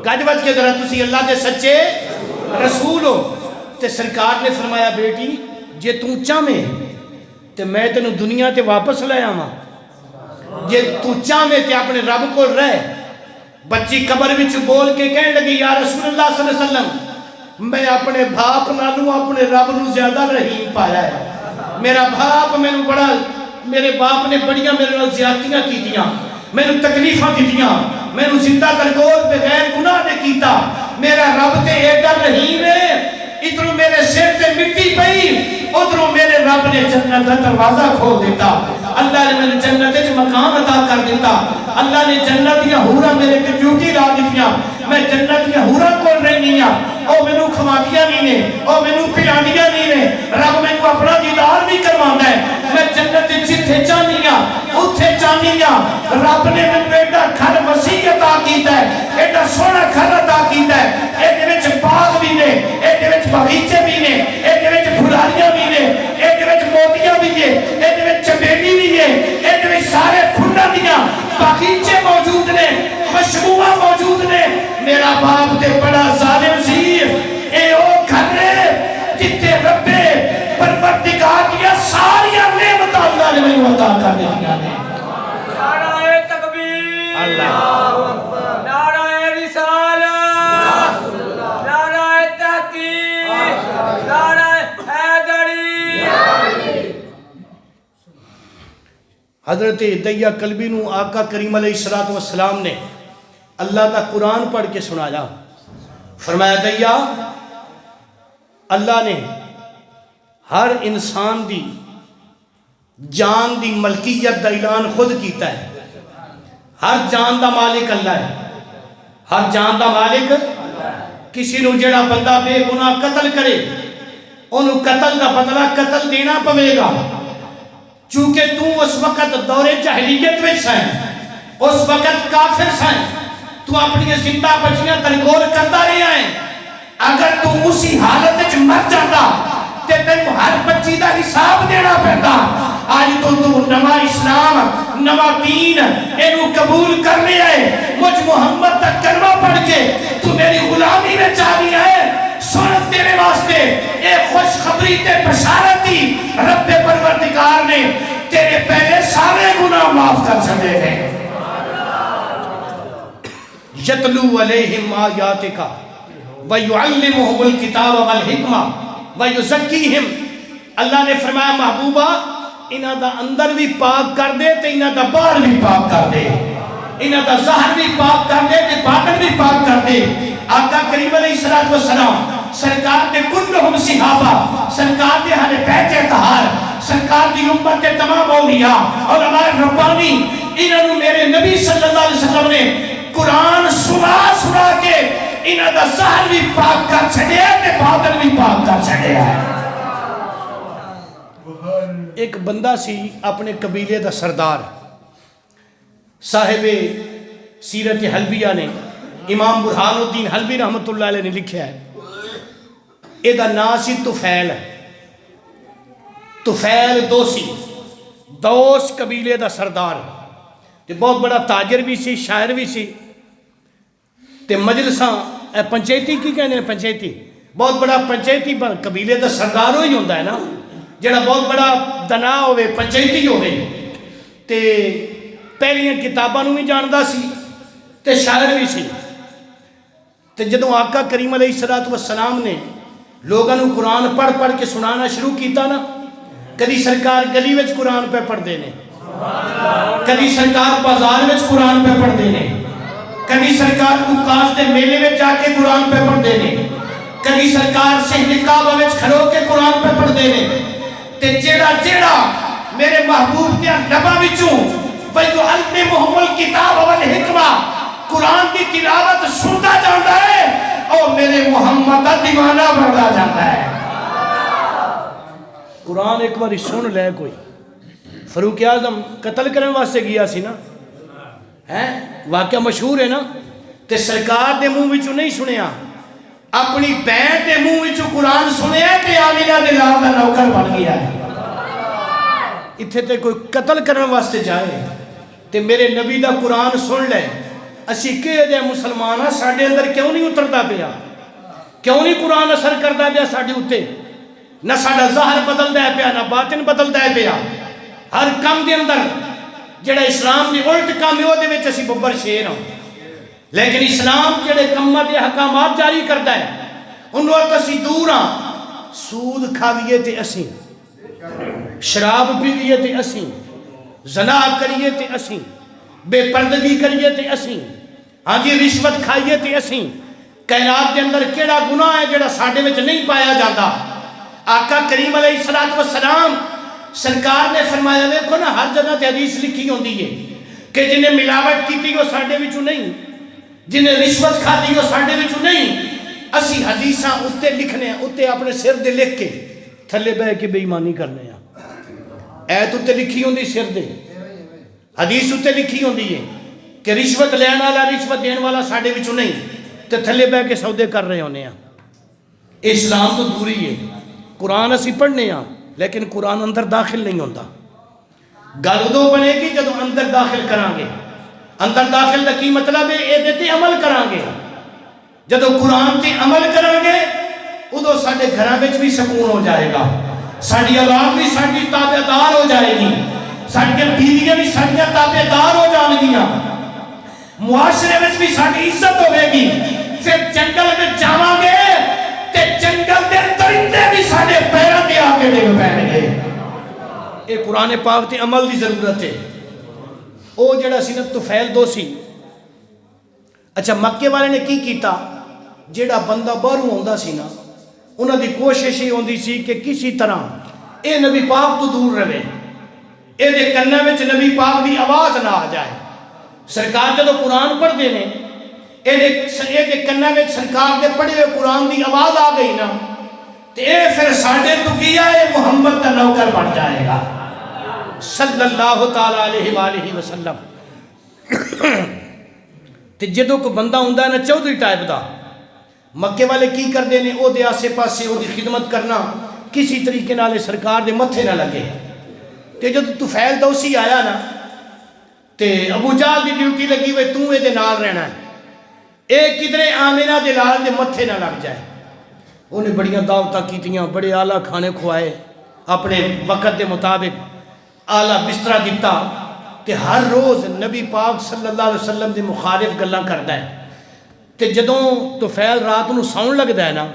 Speaker 4: گج بج کے ذرا تسی اللہ دے سچے رسول ہو۔ تے سرکار نے فرمایا بیٹی جے تو چاہمیں تے میں تینوں دنیا تے واپس لے آواں، جے تو چاہمیں تے اپنے رب کو رہ۔ بچی قبر وچ بول کے کہنے لگی یا رسول اللہ صلی اللہ علیہ وسلم میں اپنے باپ نالوں اپنے رب نو زیادہ رحیم پایا ہے، میرا باپ میں میرے باپ نے بڑیاں میرے نال زیادتیاں کیتیاں، میں تکلیفاں دیتیاں، میں نے زندہ درگور بغیر گناہ نے کیتا میرا رب تے ایڈا رحیم ہے ادھروں میرے سر تے مٹی پئی ادھروں میرے رب نے جنت کا دروازہ کھول دیتا اللہ نے میرے جنت وچ مقام عطا کر دیتا اللہ نے جنت دی حورا میرے تے ڈیوٹی لا دتیاں میں جنت دی حورا کول رہنی ہاں او مینوں کھواندیاں نہیں نے او مینوں پلاندیاں نہیں نے رب مینوں اپنا دیدار بھی کروانا ہے میں جنت جتھے چاہنی ہاں اوتھے چاہنی ہاں رب نے مینوں ایڈا گھر وسیع عطا کیتا ہے ایڈا سوہنا گھر عطا کیتا ہے ایدے وچ باغ بھی نے ایدے وچ باغیچے بھی نے ایدے وچ پھلاریاں بھی نے ایدے وچ موتیاں بھی نے ایدے وچ چمیلی بھی نے ایدے وچ سارے پھلاں دیاں باغیچے موجود نے خوشبوواں موجود نے میرا باپ تے بڑا ظالم سی اے او گھر ہے جتے رب پروردگار دیا ساری نعمتاں اللہ نے مینوں عطا کر دتیاں نے
Speaker 3: نعرہ تکبیر اللہ اکبر نعرہ رسالت نعرہ تحقیق نعرہ حیدری
Speaker 4: حضرت دیا کلبی نو آقا کریم علیہ السلام نے اللہ کا قرآن پڑھ کے سنایا فرمایا دیا اللہ نے ہر انسان دی جان دی ملکیت دا اعلان خود کیتا ہے ہر جان دا مالک اللہ ہے ہر جان دا مالک کسی نو جڑا بندہ بے گناہ قتل کرے انہوں قتل دا بدلہ قتل دینا پوے گا چونکہ تو اس وقت دور جاہلیت میں سائیں اس وقت کافر سائیں تو اپنی زندہ بچیاں درگور کرتا رہے ہیں اگر تو اسی حالت وچ مر جاتا تے تینوں ہر بچی دا حساب دینا پڑتا آج تو نواں اسلام نواں دین اینو قبول کر لیا ہے مجھ محمد تک کلمہ پڑھ کے تو میری غلامی میں چاہی ہے سنت تیرے واسطے ایک خوشخبری تے بشارت دی رب پروردگار نے تیرے پہلے سارے گناہ معاف کر چھڑے ہیں یتلو علیہم آیاتک ویعلمہم الکتاب والحکمہ ویزکیہم اللہ نے فرمایا محبوبہ انہاں دا اندر بھی پاک کر دے تے انہاں دا باہر بھی پاک کر دے انہاں دا ظاہر بھی پاک کر دے تے باطن بھی پاک کر دے آقا کریم علیہ السلام سرکار دے کلہم صحابہ سرکار دے اہل بیت اطہار سرکار دی امت کے تمام اولیاء اور ہمارے ربانی انہوں میرے نبی صلی اللہ علیہ وسلم نے قرآن سنا کے انہوں دا ظاہر بھی پاک کر چھڑے تے باطن بھی پاک کر چھڑے ایک بندہ سی اپنے قبیلے دا سردار صاحب سیرت حلبیہ نے امام برہان الدین حلبی رحمت اللہ علیہ نے لکھا ہے اے دا ناسی طفیل ہے طفیل دوسی دوس قبیلے دا سردار تے بہت بڑا تاجر بھی سی شاعر بھی سی تے مجلساں پنچایتی کی کہنے ہیں پنچایتی بہت بڑا پنچایتی قبیلے دا سردار ہوئی ہوندہ ہے نا جڑا بہت بڑا دنا ہوئے پنچایتی ہوئے تے پہلیاں کتاباں نو بھی جاندہ سی تے شاعر بھی سی تے جدوں آقا کریم علیہ السلام نے لوگاں نو قرآن پڑھ کے سنانا شروع کیتا نا کدی سرکار گلی وچ قرآن پہ پڑھ دینے کدی سرکار بازار وچ قرآن پہ پڑھ دینے کدی سرکار اکاس دے میلے وچ جا کے قرآن پہ پڑھ دینے کدی سرکار شہر کعبہ وچ کھڑو کے قرآن پہ پڑھ دینے تے جیڑا میرے محبوب دیا نبا وچوں وَيُعَلِّمُهُمُ الْكِتَابَ وَالْحِکْمَةَ قرآن کی تلاوت سنتا جاتا ہے اور میرے محمد کا دیوانہ بڑھتا جاتا ہے قرآن ایک بار سن لے کوئی فاروق اعظم قتل کرنے واسطے گیا سی نا واقعہ مشہور ہے نا تے سرکار دے منہ وچوں نہیں سنیا اپنی بہن دے منہ وچوں قرآن سنیا کہ آمینہ دے لال دا نوکر بن گیا ہے اتھے تے کوئی قتل کرنے واسطے جائے تے میرے نبی دا قرآن سن لے اسی کہے جائے مسلمانہ ساڑھے اندر کیوں نہیں اترتا پیا کیوں نہیں قرآن اثر کرتا پیا ساڑھے اتے نہ ساڑھا ظاہر بدل دے پیا نہ باطن بدل دے پیا ہر کام دے اندر جڑا اسلام دی الٹ کام ہے دے وچ اسی ببر شیر ہوں لیکن اسلام جڑے کمہ دے حکامات جاری کرتا ہے انہوں وقت اسی دور ہاں سود کھاویے تے اسی شراب پیویے تے اسی زنا کریے تے اسی بے پردگی کریے تے اسی ہاں جی رشوت کھائیے تے اسی کائنات کے اندر کیڑا گناہ ہے جڑا ساڈے وچ نہیں پایا جاتا؟ آقا کریم علیہ السلام سرکار نے فرمایا دیکھو نا ہر جگہ تے حدیث لکھی ہوندی ہے کہ جنہیں ملاوٹ کیتی وہ ساڈے وچوں نہیں، جنہیں رشوت کھاتی وہ ساڈے وچوں نہیں۔ اسی حدیثاں اتے لکھنے ہیں، اتے اپنے سر دے لکھ کے تھلے بہ کے بے ایمانی کرنے ہیں۔ ایت اتے لکھی ہوندی سر دے، حدیث اتے لکھی ہوندی ہے کہ رشوت لینے والا رشوت دین والا ساڈے وچوں نہیں، تے تھلے بہ کے سودے کر رہے ہونے ہیں۔ اسلام تو دوری ہے، قرآن اسی پڑھنے ہیں لیکن قرآن اندر داخل نہیں ہوتا۔ گل ادو بنے گی جدو اندر داخل کران گے۔ اندر داخل دا کی مطلب ہے اے دیتے عمل کران گے۔ جدو قرآن تے عمل کران گے ادو ساڈے گھراں وچ بھی سکون ہو جائے گا، ساڈی اولاد بھی ساڈی تابعدار ہو جائے گی، ساڈی بیویاں بھی ساڈی تابعدار ہو جان گیاں، معاشرے وچ بھی ساڈی عزت ہوے گی۔ پھر جنگل وچ جاواں گے تے جنگل دے درندے بھی ساڈے پیراں تے آ کے ڈگ پین گے۔ اے قرآن پاک تے عمل دی ضرورت ہے۔ او جڑا سی نا طفیل دوسی، اچھا مکے والے نے کی کیتا؟ جڑا بندہ باہروں ہوندا سی نا انہاں دی کوشش ہی ہوندی سی کہ کسی طرح اے نبی پاک تو دور رہے، اے دے کنے وچ نبی پاک دی آواز نہ آ جائے۔ سرکار جدو قرآن پڑھ دے نے اے دے کنے وچ سرکار دے پڑھے ہوئے قرآن دی آواز آ گئی نا تے اے پھر ساڈے تو کیا ہے محمد دا نوکر بن جائے گا صلی اللہ تعالی علیہ وآلہ وسلم۔ تے جدو کو بندہ ہوندا ہے نا چودھری ٹائپ دا، مکے والے کی کر دے نے او دے آسے پاسے او دی خدمت کرنا کسی طریقے نالے سرکار دے متھے نہ لگے۔ تے جدو طفیل دوسی آیا نا تے ابو جہل دی ڈیوٹی لگی ہوئے تو اے دے نال رہنا ہے، اے کدھرے آمینہ دے لال دے متھے نہ لگ جائے۔ انہیں بڑیاں دعوتاں کیتیاں، بڑے اعلیٰ کھانے کھوائے، اپنے وقت دے مطابق اعلیٰ بسترہ دیتا کہ ہر روز نبی پاک صلی اللہ علیہ وسلم دے مخالف گلاں کردا ہے۔ تے جدوں طفیل رات نو ساؤن لگدا ہے نا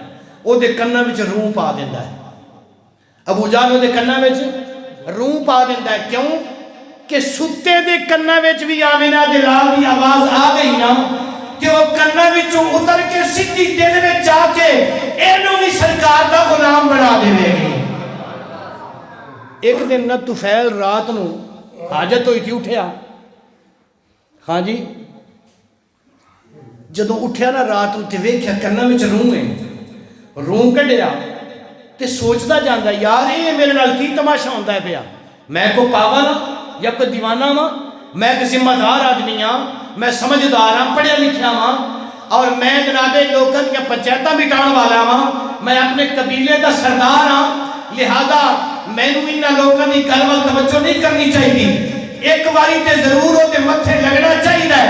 Speaker 4: او دے کناں وچ روح پا دیندا ہے، ابو جہل دے کناں وچ روح پا دیندا ہے۔ کیوں کہ ستے دے کناں وچ بھی آمینہ دے لال دی آواز آ گئی نا کہ وہ کناں وچوں اتر کے سیدھی دل وچ جا کے اینوں بھی سرکار دا غلام بنا دے گی۔ ایک دن نہ طفیل رات نو حاجت ہوئی تھی اٹھیا، ہاں جی جدوں اٹھیا نا رات نو تے ویکھیا کناں وچ روح ہے، روح کڈیا تے سوچدا جاندا یار اے میرے نال کی تماشا ہوندا ہے پیا، میں کو پاگل ہاں یا کوئی دیوانہ ہاں، میں ایک ذمہ دار آدمی ہاں، میں سمجھدار ہاں، پڑھیا لکھیا ہاں اور میں جناب لوکاں دی پنچایتاں مٹاؤن والا ہاں، میں اپنے قبیلے دا سردار ہاں، لہذا مینوں انہاں لوکاں دی گل ول توجہ نہیں کرنی چاہیے، ایک باری تے ضرور او تے متھے لگنا چاہیے۔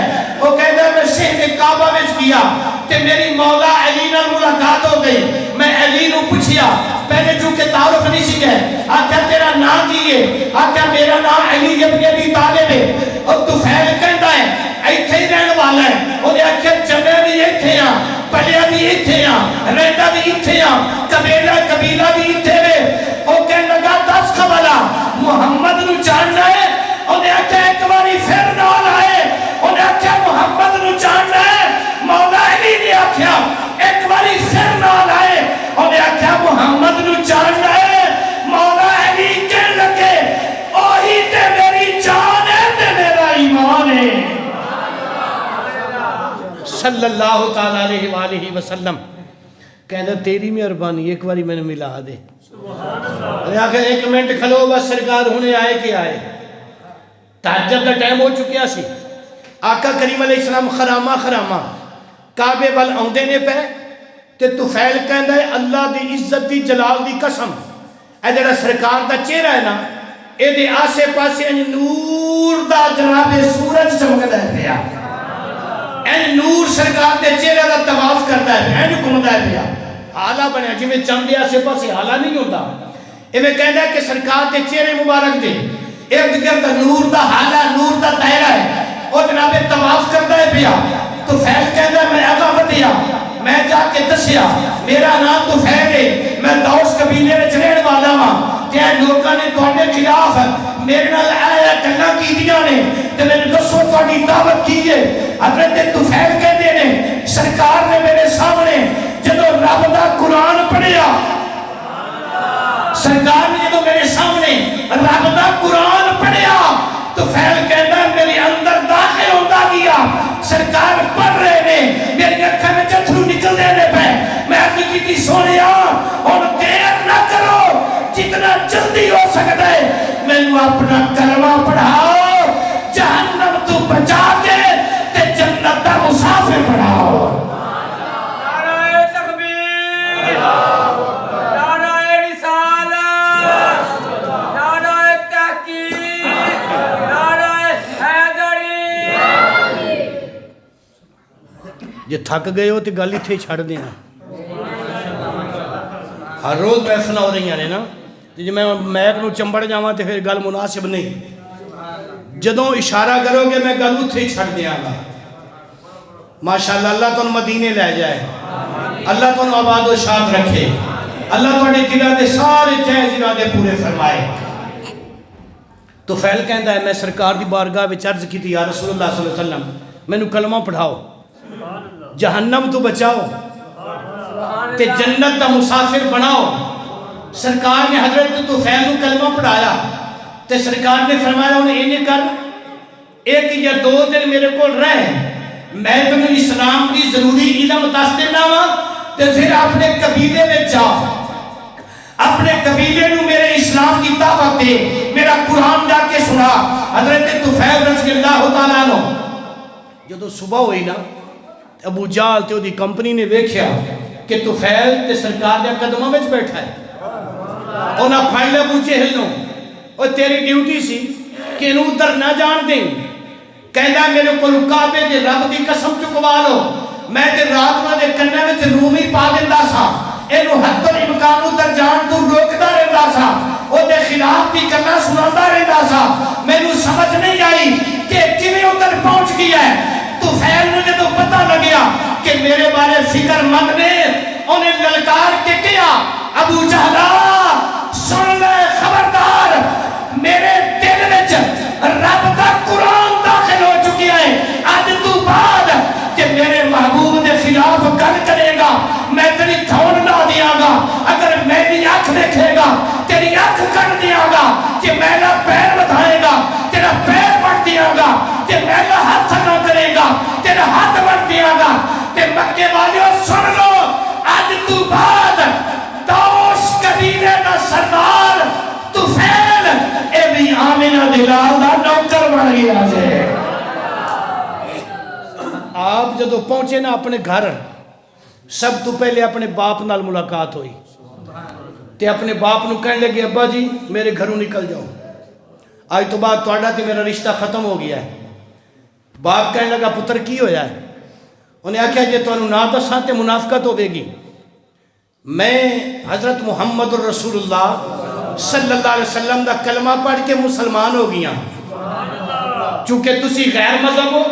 Speaker 4: وہ کہتا ہے میں شہر کعبہ وچ گیا تے میری مولا علی نال ملاقات ہو گئی، میں علی نو پوچھیا، پہلے چونکہ تعارف نہیں سی گئے، آکھا تیرا نام کی ہے؟ آکھا میرا نام علی ابن ابی طالب ہے۔ اور طفیل کہتا ہے ایتھے ہی رہن والا ہے، وہ آکھا جمع بھی ایتھے ہاں، پلیا بھی ایتھے ہاں، رہتا بھی ایتھے ہاں، قبیلہ بھی ایتھے ہے۔ وہ کہنے لگا دس قبلہ محمد نو جاننا ہے؟ انہیں آکھا ایک باری پھر نال آئے، انہیں آکھا محمد نو جاننا ہے؟ مولا علی نے آکھا ایک باری پھر نال آئے، انہیں آکھا محمد نو جاننا ہے؟ مولا علی کہنے لگے اوہی تے میری جان ہے تے میرا ایمان ہے صلی اللہ تعالیٰ علیہ وآلہ وسلم۔ کہنا تیری مہربانی ایک باری میں نے ملا دے۔ آخر ایک منٹ کھلو بس سرکار ہونے آئے کہ آئے، تہجد دا ٹائم ہو چکیا سی، آقا کریم علیہ السلام خرامہ کعبے وال آندے نے پہ تے طفیل کہندا ہے اللہ دی عزت دی جلال دی قسم اے جڑا سرکار دا چہرہ ہے نا اے دے آسے پاسے نور دا جناب سورج چمکدا ہے پیا، این نور سرکار دے چہرے دا طواف کردا ہے، این گھومدا ہے پیا، حالا بنیا جی میں چمدے آسے پاسے حالا نہیں ہوتا، ایویں کہندا ہے کہ سرکار دے چہرے مبارک دے ارد گرد نور دا حالا نور دا دائرہ ہے، اور جناب طواف کردا ہے پیا۔ طفیل کہندا ہے میں آگا ودیا، میں جا کے دسیا میرا نام طفیل ہے، میں دوس قبیلے میں رہن والا ہاں تے لوکاں نے تواڈے خلاف میرے نال اے گلاں کیتیاں نے تے میں دسو تواڈی دعوت کی ہے؟ حضرت طفیل کہندے نے سرکار نے میرے سامنے جدوں رب دا قرآن پڑھیا، سرکار نے جدوں میرے سامنے رب دا قرآن پڑھیا تو فیل کہنا میرے اندر داخل ہوتا گیا، سرکار پڑھ رہے نے میری اکھاں میں اتھرو نکل دینے پہ، میں عرض کی تھی سونیا اور دیر نہ کرو، جتنا جلدی ہو سکتا ہے میں نے اپنا کلمہ پڑھاؤ، جہنم تو بچا کے تے جنت دا مسافر پڑھاؤ۔
Speaker 3: نعرہ تکبیر، نعرہ رسالت، نعرہ تحقیق، نعرہ حیدری۔
Speaker 4: جے تھک گئے ہو تو گل اتنے چھڑ دینا، ہر روز محفل ہو رہی ہیں نا، جی میں میک نو چمبڑ جاواں تو پھر گل مناسب نہیں، جدوں اشارہ کرو گے میں گل اتنے چھڑ دیاں گا۔ ماشاءاللہ اللہ تم مدینے لے جائے، اللہ تم آباد و شاد رکھے، اللہ تمہارے دلوں دے سارے جائز ارادے پورے فرمائے۔ تو فیل کہندا ہے میں سرکار دی بارگاہ وچ عرض کی تھی یا رسول اللہ صلی اللہ علیہ وسلم مینوں کلمہ پڑھاؤ، جہنم تو بچاؤ تے جنت دا مسافر بناؤ۔ سرکار نے حضرت طفیل کو کلمہ پڑھایا تے سرکار نے فرمایا انہیں انہیں کر ایک یا دو دن میرے کو رہ، میں تمہیں اسلام کی ضروری علم دس دینا وا تے پھر اپنے قبیلے میں جا، اپنے قبیلے نو میرے اسلام کی دعوت دے، میرا قرآن جا کے سنا۔ حضرت طفیل رضی اللہ تعالیٰ عنہ جدو صبح ہوئی نا ابو جال تے دی کمپنی نے ویکھیا کہ طفیل تے سرکار دے قدموں وچ بیٹھا ہے، انہاں پھڑ ابو جہل نو، اور تیری ڈیوٹی سی کہ انہوں ادھر نہ جان دیں، کہنا میرے کو کعبے دے رب دی قسم چکوا لو، میں تے رات نہ دے کنے وچ رومی پا دیندا سا، اینو حد الامکان ادھر جان تو روکدا رہندا سا، او دے خلاف دی گلاں سناتا رہندا سا، مینوں سمجھ نہیں آئی کہ کیویں ادھر پہنچ گیا ہے۔ طفیل نے جدوں پتہ لگیا کہ میرے بارے فکر مند نے، انہیں للکار کے کیا ابو جہلا سن لے خبردار، میرے دل وچ رب دا قرآن داخل ہو چکیا ہے، آج تو بعد کہ میرے محبوب دے خلاف گل کرے گا میں تیری تھون لا دیاں گا، اگر میری آنکھ دیکھے گا تیری آنکھ کر دیاں گا، کہ میرا پیر بتائے گا تیرا پیر بڑھ دیاں گا، کہ میرا ہاتھ نہ کرے گا تیرا ہاتھ بڑھ دیاں گا۔ کہ مکے والیوں سن لو آج تو بعد دوس قبیلے دا سردار طفیل اے بھی آمینہ دلال دا نوکر بن گیا جے۔ آپ جدو پہنچے نا اپنے گھر سب تو پہلے اپنے باپ نال ملاقات ہوئی تے اپنے باپ نو کہنے لگے ابا جی میرے گھروں نکل جاؤ، آج تو بعد تواڈا تے میرا رشتہ ختم ہو گیا ہے۔ باپ کہنے لگا پتر کی ہویا ہے؟ انہیں آکھیا جے تو انہوں نہ دساں تے منافقت ہوے گی، میں حضرت محمد الرسول اللہ صلی اللہ علیہ وسلم دا کلمہ پڑھ کے مسلمان ہو گیا، چونکہ تسی غیر مذہب ہو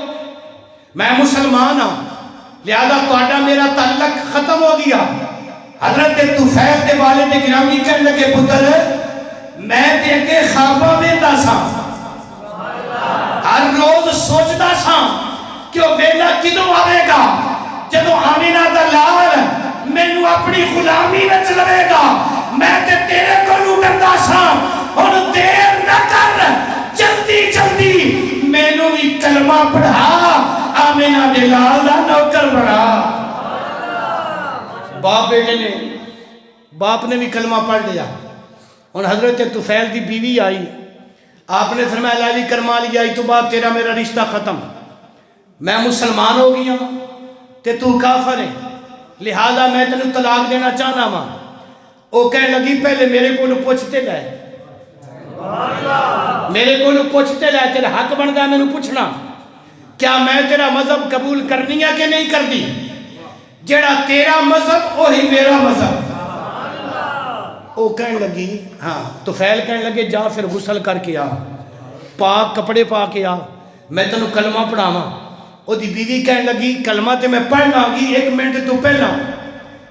Speaker 4: میں مسلمان ہوں لہذا تواڈا میرا تعلق ختم ہو گیا۔ حضرت طفیل دے والد گرامی کہنے لگے پتر میں تے اگے خواباں ویندا سا، ہر روز سوچدا سا کہ وہ ویلا کدوں آئے گا جدوں آمینہ دا لال مینوں اپنی غلامی وچ لوے گا، میں تے تیرے کولوں ڈردا سا، ہن دیر نہ کر جلدی جلدی مینوں بھی کلمہ پڑھا، آمینہ دے لال دا نوکر بنا۔ باپ بیٹے نے باپ نے بھی کلمہ پڑھ لیا، اور حضرت طفیل دی بیوی آئی، آپ نے فرمایا لالی کرما لیا آئی تو بعد تیرا میرا رشتہ ختم، میں مسلمان ہو گیا تے تو کافر ہے لہذا میں تینوں طلاق دینا چاہنا ماں۔ وہ کہنے لگی پہلے میرے کو پوچھتے لائے، میرے کو پوچھتے لائے، تیرا حق بن گیا میں نے پوچھنا کیا میں تیرا مذہب قبول کرنی ہے کہ نہیں کر دی؟ جڑا تیرا مذہب وہی میرا مذہب۔ وہ کہنے لگی ہاں، تو فیل کہنے لگے جا پھر غسل کر کے آ، پاک کپڑے پا کے آ، میں تینوں کلمہ پڑھاواں۔ وہ دی بیوی کہنے لگی کلمہ تے میں پڑھ لاں گی 1 منٹ تو پہلا،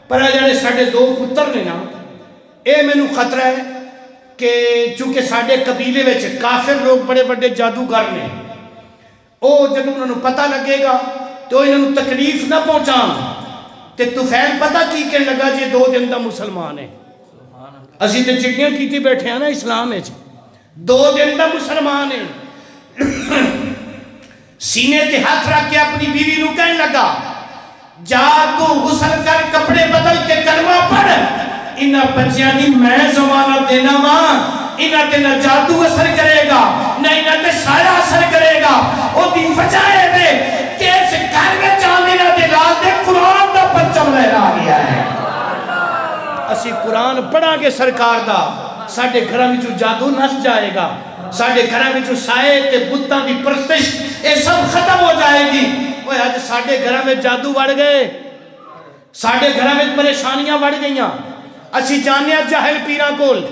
Speaker 4: پر جڑے ساڈے 2 پتر نے نا یہ مینوں خطرہ ہے کہ چونکہ سارے قبیلے میں کافر لوگ بڑے بڑے جادوگر نے، وہ جب انہوں نے پتہ لگے گا تو انہوں نے تکلیف نہ پہنچان تے طفیل پتہ کی کہ لگا جی 2 دن دا مسلمان ہے. اسی تے چٹیاں کیتی بیٹھے ہیں نا اسلام ہے 2 دن دا مسلمان ہے. سینے تے ہاتھ رکھ کے اپنی بیوی نو کہنے لگا جا تو غسل کر کپڑے بدل کے کلمہ پڑھ، انہاں بچیاں دی میں ضمانت دینا ماں، انہاں تے نہ جادو اثر کرے گا نہ انہاں تے سایہ اثر کرے گا. او دی وجہ ہے کہ اس گھر میں چاندینا دے لال دے قرآن دا پرچم لہرا گیا ہے. اسی قرآن پڑھا کے سرکار دا ساڈے گھراں وچوں جادو نس جائے گا، ساڈے گھراں وچوں سائے تے بتاں دی پرستش اے سب ختم ہو جائے گی. اوے اج ساڈے گھراں وچ جادو وڑ گئے، ساڈے گھراں وچ پریشانیاں وڑ گئیاں. اسی جاننے جاہل پیراں کول،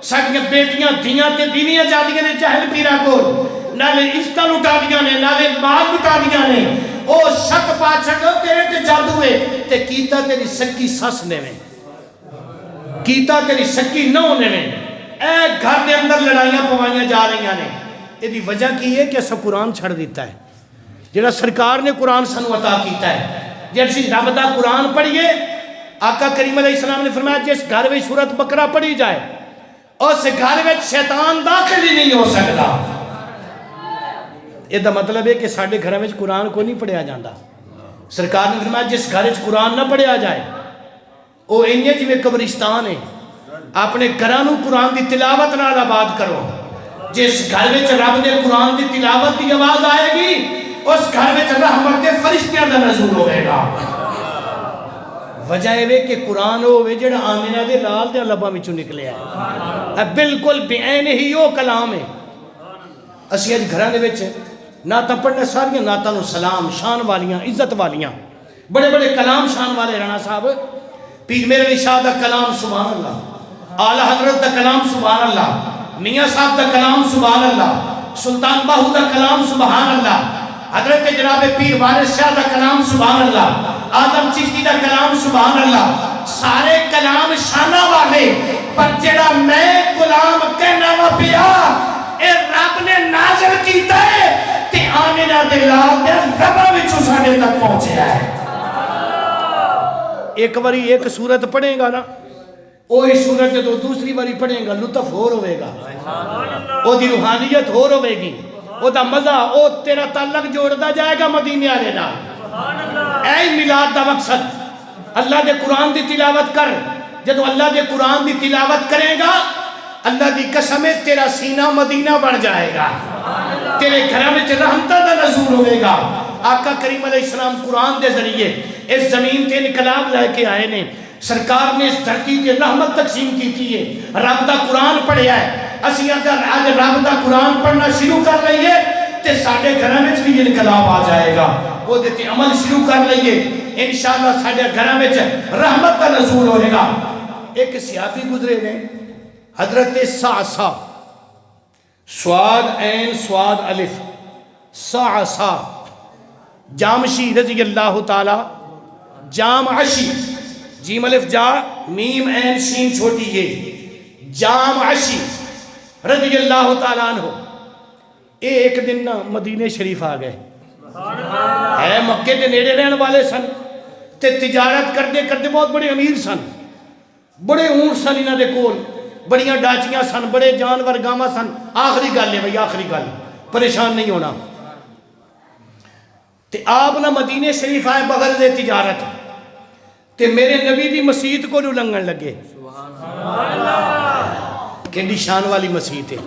Speaker 4: ساڈیاں بیٹیاں دھیاں تے بیویاں جاندیاں نے جاہل پیراں کول، نالے عزتاں لٹا دیاں نے، نالے مال لٹا دیاں نے. او شک پا چھڑو تیرے تے جادو ہے تے کیتا تیری سکی سس نے میں، کیتا تیری سکی نو نے میں. اے گھر دے اندر لڑائیاں پوائیاں جا رہی ہیں. یہ دی وجہ کی ہے کہ اسا قرآن چھڑ دیتا ہے، جڑا سرکار نے قرآن سانو عطا کیتا ہے. جب سی رب دا قرآن پڑھیے، آقا کریم علیہ السلام نے فرمایا جس گھر میں سورت بقرہ پڑھی جائے اس گھر میں شیطان داخل ہی نہیں ہو سکتا. یہ دا مطلب ہے کہ ساڈے گھر میں قرآن کو نہیں پڑھیا جاتا. سرکار نے فرمایا جس گھر میں قرآن نہ پڑھیا جائے وہ انجے جویں قبرستان ہے. اپنے گھرانوں قرآن دی تلاوت نال آباد کرو. جس گھر میں رب دے قرآن دی تلاوت دی آواز آئے گی اس گھر میں رحمت دے فرشتیاں دا نزول ہوئے گا. وجہ ہے کہ قرآن ہوئے جڑا آمینہ دے لال دے لباں وچوں نکلیا ہے، بالکل بعین ہی وہ کلام ہے. اسی اج گھراں دے وچ نعتاں پڑھنے ساریاں نعتاں نو سلام شان والیاں عزت والیاں، بڑے بڑے کلام شان والے رانا صاحب، پیر میرے علی شاہ دا کلام سبحان اللہ، اعلی حضرت دا کلام سبحان اللہ، میاں صاحب دا کلام سبحان اللہ، سلطان باہو دا کلام سبحان اللہ، حضرت جناب پیر وارث شاہ دا کلام سبحان اللہ، آدم چشتی دا کلام سبحان اللہ. سارے کلام شانہ والے، پر جڑا میں کلام کہنا وا پیا اے رب نے نازل کیتا ہے تے آمینہ دے لال دے ربا وچوں ساڈے تک پہنچیا ہے. ایک باری ایک سورت پڑھے گا نا، وہی سورت جو دوسری باری پڑھے گا لطف ہور ہوئے گا، وہ دی روحانیت ہور ہوئے گی، وہ دا مزہ، وہ تیرا تعلق جوڑتا جائے گا مدینے والے نال. اے میلاد دا مقصد اللہ دے قرآن دی تلاوت کر. جدو اللہ دے قرآن دی تلاوت کرے گا اللہ دی قسم ہے تیرا سینہ مدینہ بڑھ جائے گا، تیرے گھر میں رحمتہ دا نزول ہوئے گا. آقا کریم علیہ السلام قرآن دے ذریعے اس زمین تے انقلاب لے کے آئے نے. سرکار نے اس دھرتی تے رحمت تقسیم کی ہے. رب دا قرآن پڑھیا ہے. اسی اگر آج رب دا قرآن پڑھنا شروع کر لئیے تے ساڑھے گھرہ میں بھی انقلاب آ جائے گا. وہ دیتے عمل شروع کر لئیے انشاءاللہ ساڑھے گھرہ میں رحمت کا نزول ہوئے گا. ایک صحابی گزرے نے حضرت سعصا، سواد عین سواد الف، سعصا جامشی رضی اللہ تعالی، جامعشی جیم الف جا میم عین شین چھوٹی یہ، جامعشی رضی اللہ تعالیٰ عنہ. ایک دن نا مدینہ شریف آ گئے، ہے مکے دے نیڑے رہن والے سن تے تجارت کرتے کرتے بہت بڑے امیر سن، بڑے اونٹ سن انہاں دے کول، بڑیاں ڈاچیاں سن، بڑے جانور گاواں سن. آخری گل ہے بھائی، آخری گل، پریشان نہیں ہونا. تے آپ نہ مدینہ شریف آئے بغیر دے تجارت تے میرے نبی دی مسجد کو نو لنگن لگے. کیڑی شان والی مسجد ہے.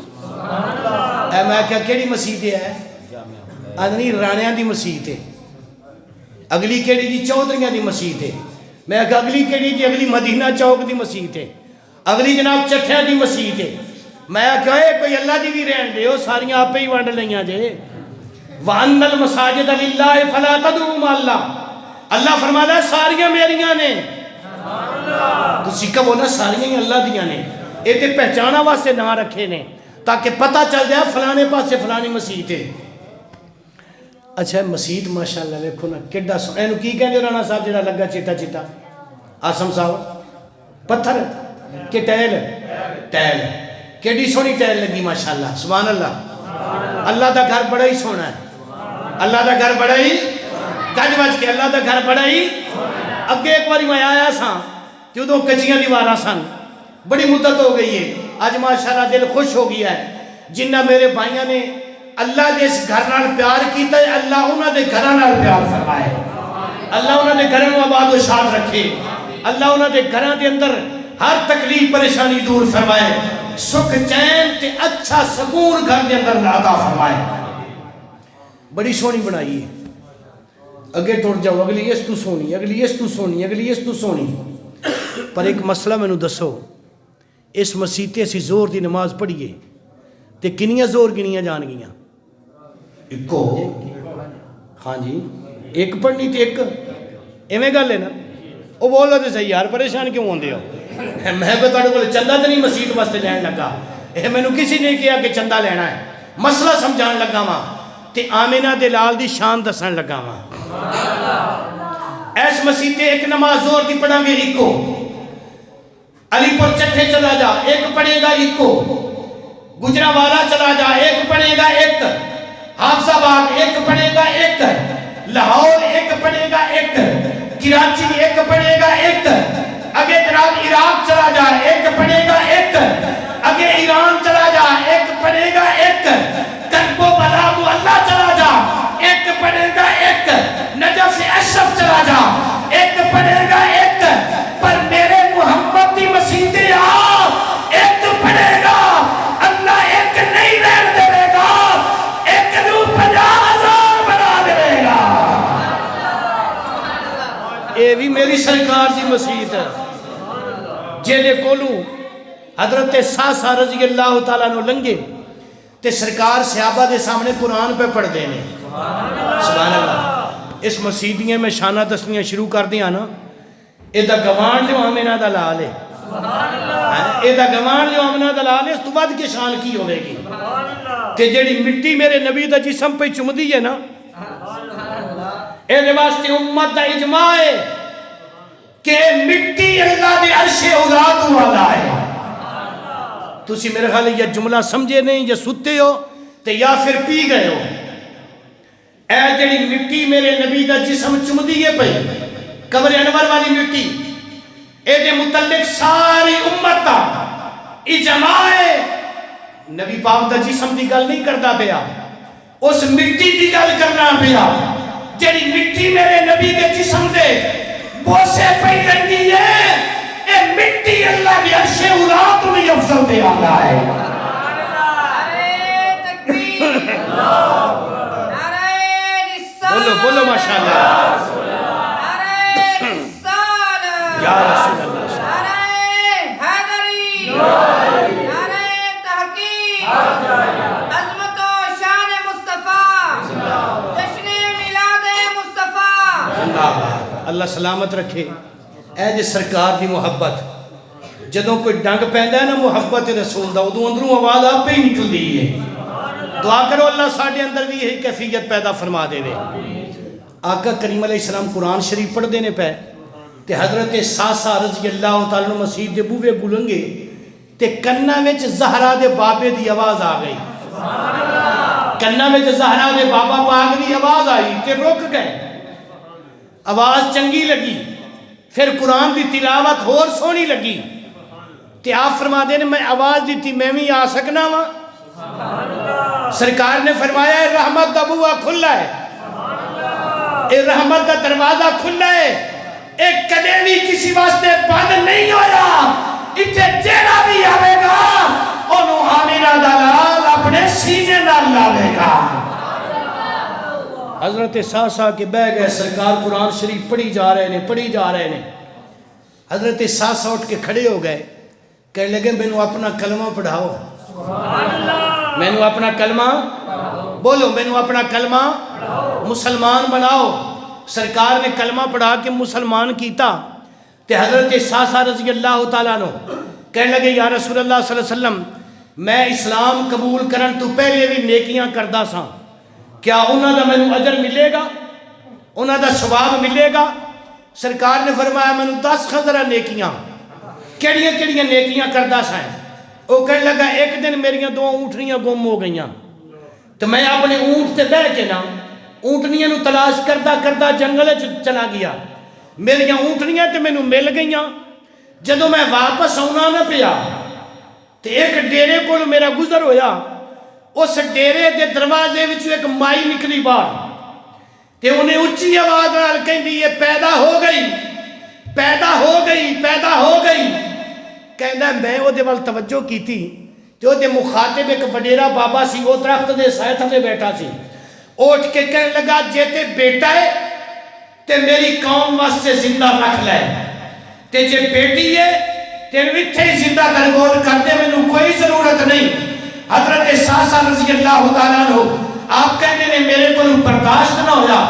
Speaker 4: اے میں کیا کیڑی مسجد ہے؟ آدھنی رانیاں دی مسجد ہے. اگلی کیڑی جی چودھریاں دی مسجد ہے. میں کہا اگلی کیڑی جی اگلی مدینہ چوک دی مسجد ہے. اگلی جناب چٹھیاں دی مسجد ہے. میں کہا اے کوئی اللہ دی بھی رہن دے ہو، ساریاں آپ ہی وانڈ لئیاں جے. وَأَنَّ الْمَسَاجِدَ لِلَّهِ فَلَا تَدْعُوا مَعَ اللَّهِ. اللہ فرماتا ہے ساریاں میریاں نے. تو سکہ وہ نا ساریاں ہی اللہ دیاں نے. اے تے پہچانا واسطے نہ رکھے نے تاکہ پتہ چل جائے فلانے پاس سے فلانی مسجد ہے. اچھا مسجد ماشاءاللہ دیکھو نا کیڈا سونا. اینو کی کہندے رانا صاحب جڑا لگا چیٹا چیٹا؟ آسم صاحب پتھر کہ ٹیل ٹیل کیڑی سونی ٹیل لگی ماشاءاللہ سبحان اللہ اللہ دا گھر بڑا ہی سونا ہے اللہ دا گھر بڑا ہی گج بج کے اللہ دا گھر بڑا ہی اگے ایک باری میں آیا سا کہ ادھوں کچیاں دیوارا سن بڑی مدت ہو گئی ہے آج ماشاءاللہ دل خوش ہو گیا ہے جنہ میرے بھائیاں نے اللہ دے اس گھر نال پیار کیتا ہے اللہ انہاں دے گھراں نال پیار فرمائے اللہ انہاں دے گھراں نوں آباد و شاد رکھے اللہ انہاں دے گھراں دے اندر ہر تکلیف پریشانی دور فرمائے سکھ چین تے اچھا سکون گھر دے اندر عطا فرمائے بڑی سونی بنائی ہے اگے ٹر جاؤ اگلی اس تو سونی اگلی اس تو سونی اگلی اس تو سونی پر ایک مسئلہ میں نو دسو اس مسیتے سے زور دی نماز پڑھیے تے کنیاں زور گنیاں جان گیاں ایکو ہاں جی ایک پڑھنی تے ایک ایویں گل ہے نا وہ بولو تے صحیح یار پریشان کیوں ہوندے ہو میں تو تہاڈے کول چندہ تے نہیں مسجد واسطے لین لگا مینوں کسی نے کہا کہ چندہ لینا ہے مسئلہ سمجھان لگا وا تے آمینہ دے لال دی شان دسن لگا وا ایس مسیتے ایک نماز زور دی پڑھاں گے ایکو علی پور چٹھے چلا جا ایک پڑھے گا ایکو گجرانوالا چلا جا ایک پڑھے گا ایک حافظ آباد ایک پڑھے گا ایک لاہور ایک پڑھے گا ایک کراچی ایک پڑھے گا ایک اگے جناب عراق چلا جا ایک پڑھے گا ایک اگے ایران چلا جا ایک پڑھے گا ایک کربو بلا محلہ چلا جا ایک پڑھے گا ایک نجف اشرف چلا جا ایک پڑھے گا ایک پر میرے محمد دی مسیحے آ ایک پڑھے گا اللہ ایک نہیں رہن دے گا ایک نو 50,000 بنا دے گا اے بھی میری سرکار دی مسیحت ہے جیدے کولو حضرت ساسا رضی اللہ تعالیٰ نو لنگے تے سرکار صحابہ دے سامنے قرآن پہ پڑھ دینے سبحان اللہ اس مسیدیاں میں شانہ دسنیاں شروع کر دیا نا اے دا گوان جو آمینہ دا لال ہے اے دا گوان جو آمینہ دا لال ہے اس تو بعد کی شان کی ہوئے گی کہ جیڑی مٹی میرے نبی دا جسم پہ چمدی ہے نا اے واسطے امت دا اجماع ہے کہ مٹی اللہ دے عرش اولاد والا ہے تسی میرے خیال یہ جملہ سمجھے نہیں یا ستے ہو تے یا پھر پی گئے ہو اے جڑی مٹی میرے نبی دا جسم چمدی ہے پئی قبر انور والی مٹی اے دے متعلق ساری امت دا اجماع ہے نبی پاک دا جسم دی گل نہیں کردا پیا اس مٹی دی گل کرنا پیا جڑی مٹی میرے نبی دے جسم دے بوسے پئی رہندی ہے اے مٹی اللہ کی عرش اولاد میں افضل دے آلہ ہے
Speaker 3: نعرہ تکبیر نعرہ رسالہ
Speaker 4: بولو بولو ماشاءاللہ
Speaker 3: نعرہ رسالہ
Speaker 4: یا رسول اللہ
Speaker 3: نعرہ حیدری نعرہ تحقیق عظمت و شان مصطفیٰ جشن میلاد مصطفیٰ
Speaker 4: اللہ سلامت رکھے اے جے سرکار دی محبت جدوں کوئی ڈنگ پیندا ہے نا محبت رسول دا ادوں اندروں آواز آپ ہی نکل دی ہے دعا کرو اللہ ساڈے اندر بھی یہی کیفیت پیدا فرما دے وے آقا کریم علیہ السلام قرآن شریف پڑھ دینے پہ تے حضرت ساسا رضی اللہ تعالیٰ عنہ مسجد دے بوے گلنگے تے کنہ وچ زہرا دے بابے دی آواز آ گئی کنہ وچ زہرا دے بابا پاک دی آواز آئی تے رک گئے آواز چنگی لگی پھر قرآن دی تلاوت ہور سونی لگی تے آپ فرما دینے میں آواز دیتی میں بھی آ سکنا وا سرکار نے فرمایا اے رحمت دا بوا کھلا ہے اے رحمت دا دروازہ کھلا ہے ایک کدے بھی کسی واسطے بند نہیں ہویا اتھے جیڑا بھی آوے گا انہوں آمینہ دلال اپنے سینے نال لاوے گا حضرت ساسا کے بہ گئے سرکار قرآن شریف پڑھی جا رہے ہیں حضرت ساسا اٹھ کے کھڑے ہو گئے کہنے لگے میں نے اپنا کلمہ پڑھاؤ میں نے اپنا کلمہ بولو میں نے اپنا کلمہ مسلمان بناؤ سرکار نے کلمہ پڑھا کے مسلمان کیتا تے حضرت ساسا رضی اللہ تعالیٰ عنہ کہنے لگے یا رسول اللہ صلی اللہ علیہ وسلم میں اسلام قبول کرن تو پہلے بھی نیکیاں کردہ ساں کیا انہوں دا مینوں اجر ملے گا انہوں دا ثواب ملے گا سرکار نے فرمایا مینوں 10 خزرہ نیکیاں کیڑیاں کیڑیاں نیکیاں کردا سائیں. وہ کہنے لگا ایک دن میریاں 2 اونٹنیاں گم ہو گئیاں تو میں اپنے اونٹ تے بہ کے نا اونٹنیاں نو تلاش کردا کردا جنگل چلا گیا. میریاں اونٹنیاں تے مینوں مل گئیاں. جدوں میں واپس آنا نہ پیا تے ایک ڈیرے کول میرا گزر ہویا. اس ڈیرے دے دروازے وچوں ایک مائی نکلی باہر تے انہیں اچھی آواز نال کہندی یہ پیدا ہو گئی پیدا ہو گئی پیدا ہو گئی. کہندا میں او دے ول توجہ کیتی تے او دے مخاطب ایک وڈیرا بابا سی. وہ درخت دے سائے تھلے بیٹھا سی. اٹھ کے کہنے لگا جے تے بیٹا ہے تے میری قوم واسطے زندہ رکھ لے تے جے بیٹی ہے تے اتھے ہی زندہ درگور کر دے مینوں کوئی ضرورت نہیں. حضرت ساسا رضی اللہ تعالیٰ عنہ آپ کہنے نے میرے کو برداشت نہ ہویا.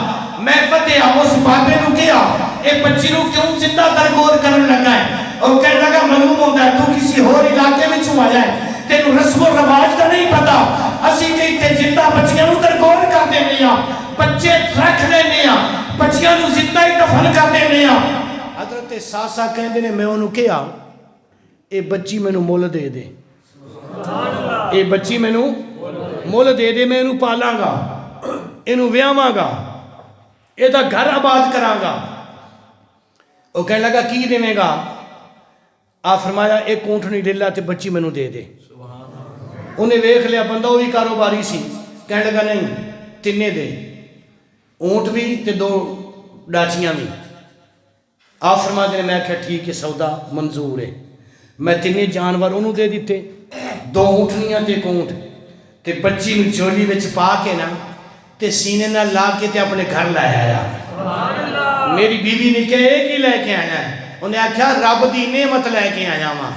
Speaker 4: میں فتح اس بابے نو کیا اے بچی نو کیوں زندہ درگور کرن لگا ہے. اور کہنے لگا معلوم ہوتا ہے تو کسی اور علاقے میں چھو آیا ہے تینوں رسم و رواج کا نہیں پتا. اسی تے اتنے زندہ بچیاں نو درگور کر دینے ہاں بچے رکھ لینے ہاں بچیاں نو زندہ ہی دفن کر دینے ہاں. حضرت ساسا کہندے نے میں انہوں کیا اے بچی میں نو مول دے دے اے بچی میں نو مول دے دے میں انہوں پالاں گا انہوں ویاواں گا اے دا گھر آباد کراں گا. وہ کہنے لگا کی دینے گا. آپ فرمایا ایک اونٹنی لے لا تے بچی میں نو دے دے. انہیں ویکھ لیا بندہ وہی کاروباری سی. کہنے لگا نہیں تینے دے اونٹ بھی تے 2 ڈاچیاں بھی. آپ فرما دے میں کہا ٹھیک ہے سودا منظور ہے. میں 3 جانور انہوں دے دیتے 2 اونٹنیاں تے 1 اونٹ تے بچی نو چولی وچ پا کے نا تے سینے نہ لا کے تے اپنے گھر لائے آیا. میری بیوی نے کہا ایک ہی لے کے آیا ہے. انہیں آکھا رب دی نعمت لے کے آیا ماں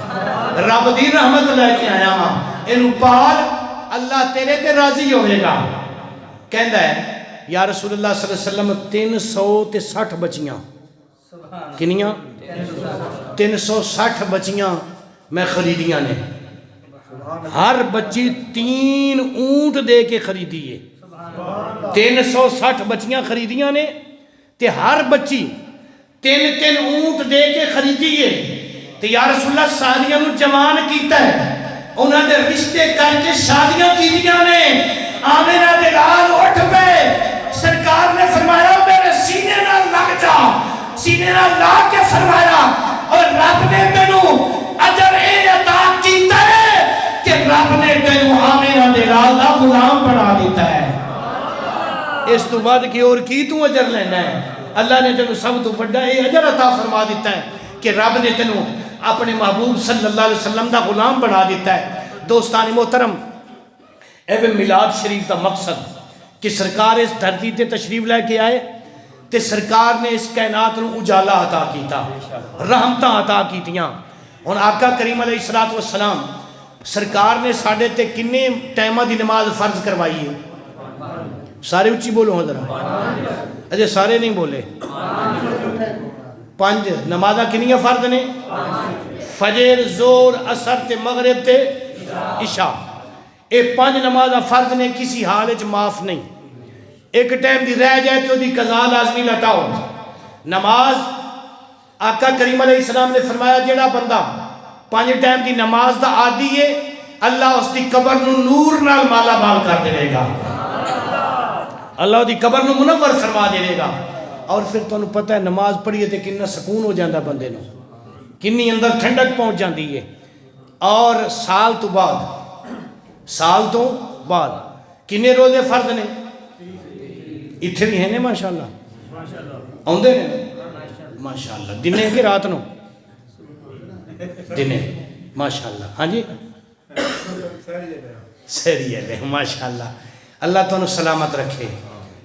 Speaker 4: رب دی رحمت لے کے آیا ماں انہوں پال اللہ تیرے تے راضی ہوئے گا. کہندہ ہے یا رسول اللہ صلی اللہ علیہ وسلم 360 بچیاں کنیاں 360 بچیاں میں خریدیاں نے. ہر بچی 3 اونٹ دے کے خریدی ہے. 360 بچیاں خریدیاں نے تے ہر بچی 3 اونٹ دے کے خریدی ہے. تے یا رسول اللہ ساریاں نو جوان کیتا ہے انہاں دے رشتے کر کے شادیاں کیتیاں نے. آمینہ دے لال اٹھ پہ سرکار نے فرمایا میرے سینے نہ لگ جا سینے نہ لا کے فرمایا اور رب نے تینوں اجر اے عطا کیتا ہے کہ رب نے تینوں آمینہ دے لال دا غلام بنا دیتا ہے. اس تو بعد کی اور کی تو اجر لینا ہے. اللہ نے تینوں سب تو بڑا اے اجر عطا فرما دیتا ہے کہ رب نے تینوں اپنے محبوب صلی اللہ علیہ وسلم دا غلام بنا دیتا ہے. دوستان محترم اے میلاد شریف دا مقصد کہ سرکار اس دھرتی تے تشریف لے کے آئے تے سرکار نے اس کائنات نو اجالا عطا کیتا رحمتاں عطا کیتیاں. ہن آقا کریم علیہ السلام سرکار نے ساڑھے تے کنے ٹائمہ دی نماز فرض کروائی ہے. سارے اچھی بولو ذرا اجے سارے نہیں بولے. 5 نمازہ کنیاں فرض نے فجر زور عصر تے مغرب تے عشاء. اے 5 نمازہ فرض نے کسی حال وچ معاف نہیں. ایک ٹائم دی رہ جائے تو دی قضا لازمی لٹاؤ. نماز آقا کریم علیہ السلام نے فرمایا جیڑا بندہ 5 ٹائم دی نماز دا عادی ہے اللہ اس دی قبر نو نور نال مالا مال کر دے گا. اللہ دی قبر نو منور فرما دے گا. اور پھر تو انہوں پتہ ہے نماز پڑھیے تے کننا سکون ہو جاندہ بندے نو کنی اندر ٹھنڈک پہنچ جاندی ہے. اور سال تو بعد کنے روزے فرض نے اتھے بھی ہیں نے ماشاءاللہ آندے نے ماشاءاللہ دنے کے رات نو دنے ماشاءاللہ. ہاں جی سہری ہے ماشاءاللہ. اللہ تو انہوں سلامت رکھے.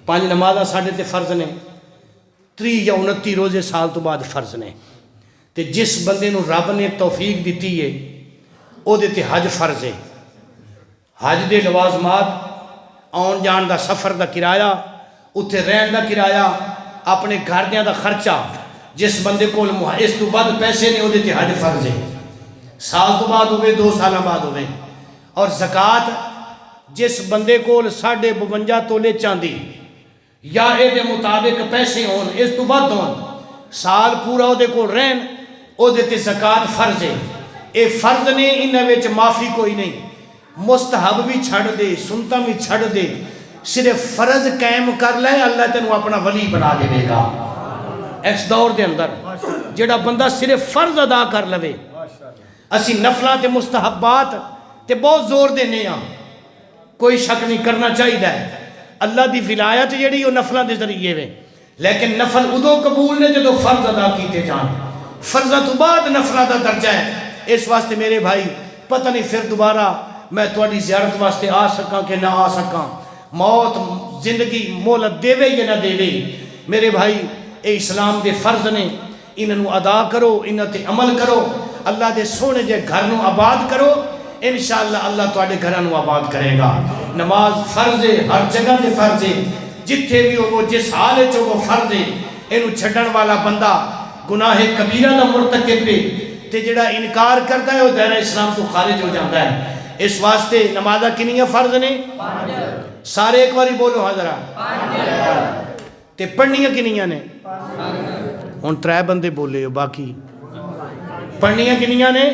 Speaker 4: 5 نمازہ ساڑھے تے فرض نے 30 یا 29 روزے سال تو بعد فرض نے. تے جس بندے نو رب نے توفیق دیتی ہے او دیتے حج فرض ہے. حج دے لوازمات آن جان دا سفر دا کرایہ اتھے رہن دا کرایہ اپنے گھر دیاں دا خرچہ جس بندے کو اس تو بعد پیسے نے او دیتے حج فرض ہے. سال تو بعد ہوئے 2 سالہ بعد ہوئے. اور زکاة جس بندے کو 52 تولے چاندی یا اے دے مطابق پیسے ہون اس تو بعد ہون سال پورا او دے کو رہن او دے تے زکات فرض ہے، اے فرض نے، انہاں وچ معافی کوئی نہیں، مستحب بھی چھڑ دے، سنتا بھی چھڑ دے، صرف فرض قائم کر لے، اللہ تینوں اپنا ولی بنا دے گا اس دور دے اندر جڑا بندہ صرف فرض ادا کر لوے۔ اسی نفلاں تے مستحبات تے بہت زور دینے ہاں، کوئی شک نہیں کرنا چاہیے اللہ دی ولایت جڑی وہ نفلاں دے ذریعے وے، لیکن نفل ادو قبول نے جدو فرض ادا کیتے جان، فرضاں تو بعد نفلاں دا درجہ ہے۔ اس واسطے میرے بھائی پتہ نہیں پھر دوبارہ میں تواڈی زیارت واسطے آ سکاں کہ نہ آ سکاں، موت زندگی مہلت دے یا نہ دے، میرے بھائی اے اسلام دے فرض نے، انہوں ادا کرو، انہاں تے عمل کرو، اللہ دے سونے جے گھر نو آباد کرو، انشاءاللہ اللہ تواڈے گھراں نو آباد کرے گا۔ نماز فرض ہے، ہر جگہ تے فرض ہے، جتھے بھی ہو جس حال وچ وہ فرض ہے، اینو چھڈن والا بندہ گناہ کبیرہ دا مرتکب ہے تے جڑا انکار کرتا ہے وہ دائرہ اسلام تو خارج ہو جاتا ہے۔ اس واسطے نمازہ کنیاں فرض نے؟ سارے ایک باری بولو حضرات، تے پڑھنیاں کنیاں نے؟ ہن ترے بندے بولے ہو، باقی پڑھنیاں کنیاں نے؟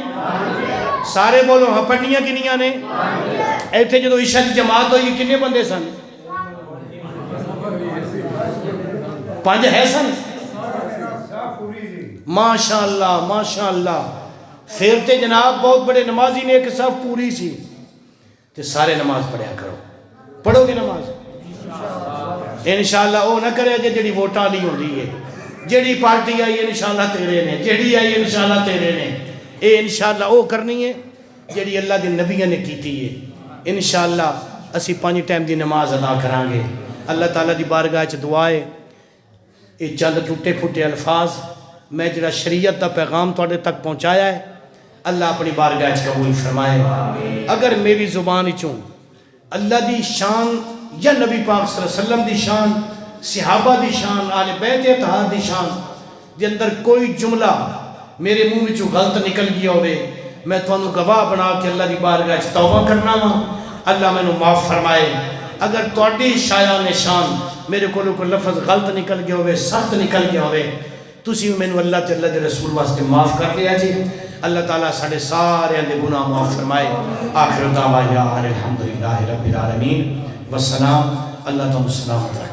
Speaker 4: سارے بولو ہاں، پڑھنیاں کنیاں نے؟ ایتھے جدو عشاء دی جماعت ہوئی کنے بندے سن؟ 5 ہے سن؟ ماشاءاللہ ماشاءاللہ، پھر تے جناب بہت بڑے نمازی نے، ایک صف پوری سی، تے سارے نماز پڑھیا کرو، پڑھو گے نماز انشاءاللہ؟ او نہ کرے جے جڑی ووٹاں لی ہوندی ہے، جڑی پارٹی آئی انشاءاللہ تیرے نے، جڑی آئی انشاءاللہ تیرے نے، اے انشاءاللہ او کرنی ہے جڑی اللہ دے نبیوں نے کیتی ہے۔ انشاءاللہ اسی 5 ٹائم دی نماز ادا کران گے۔ اللہ تعالیٰ دی بارگاہ چ دعا ہے، یہ چند ٹوٹے پھوٹے الفاظ میں جڑا شریعت دا پیغام تواڈے تک پہنچایا ہے، اللہ اپنی بارگاہ چ قبول فرمائے۔ اگر میری زبان چوں اللہ دی شان یا نبی پاک صلی اللہ علیہ وسلم دی شان، صحابہ دی شان، آل بیت اطہار دی شان دے اندر کوئی جملہ میرے منہ وچوں غلط نکل گیا ہوئے، میں تانوں گواہ بنا کے اللہ دی بارگاہ چ توبہ کرنا وا، اللہ مینوں معاف فرمائے۔ اگر تواڈی شایان شان میرے کولوں کوئی لفظ غلط نکل گیا ہوئے، سخت نکل گیا ہوئے، تسی مینوں اللہ تے اللہ دے رسول واسطے معاف کر دیا جی۔ اللہ تعالیٰ ساڈے سارے دے گناہ معاف فرمائے۔ آخر دعوانا الحمدللہ رب العالمین، والسلام، اللہ تعالیٰ سلامت رکھے۔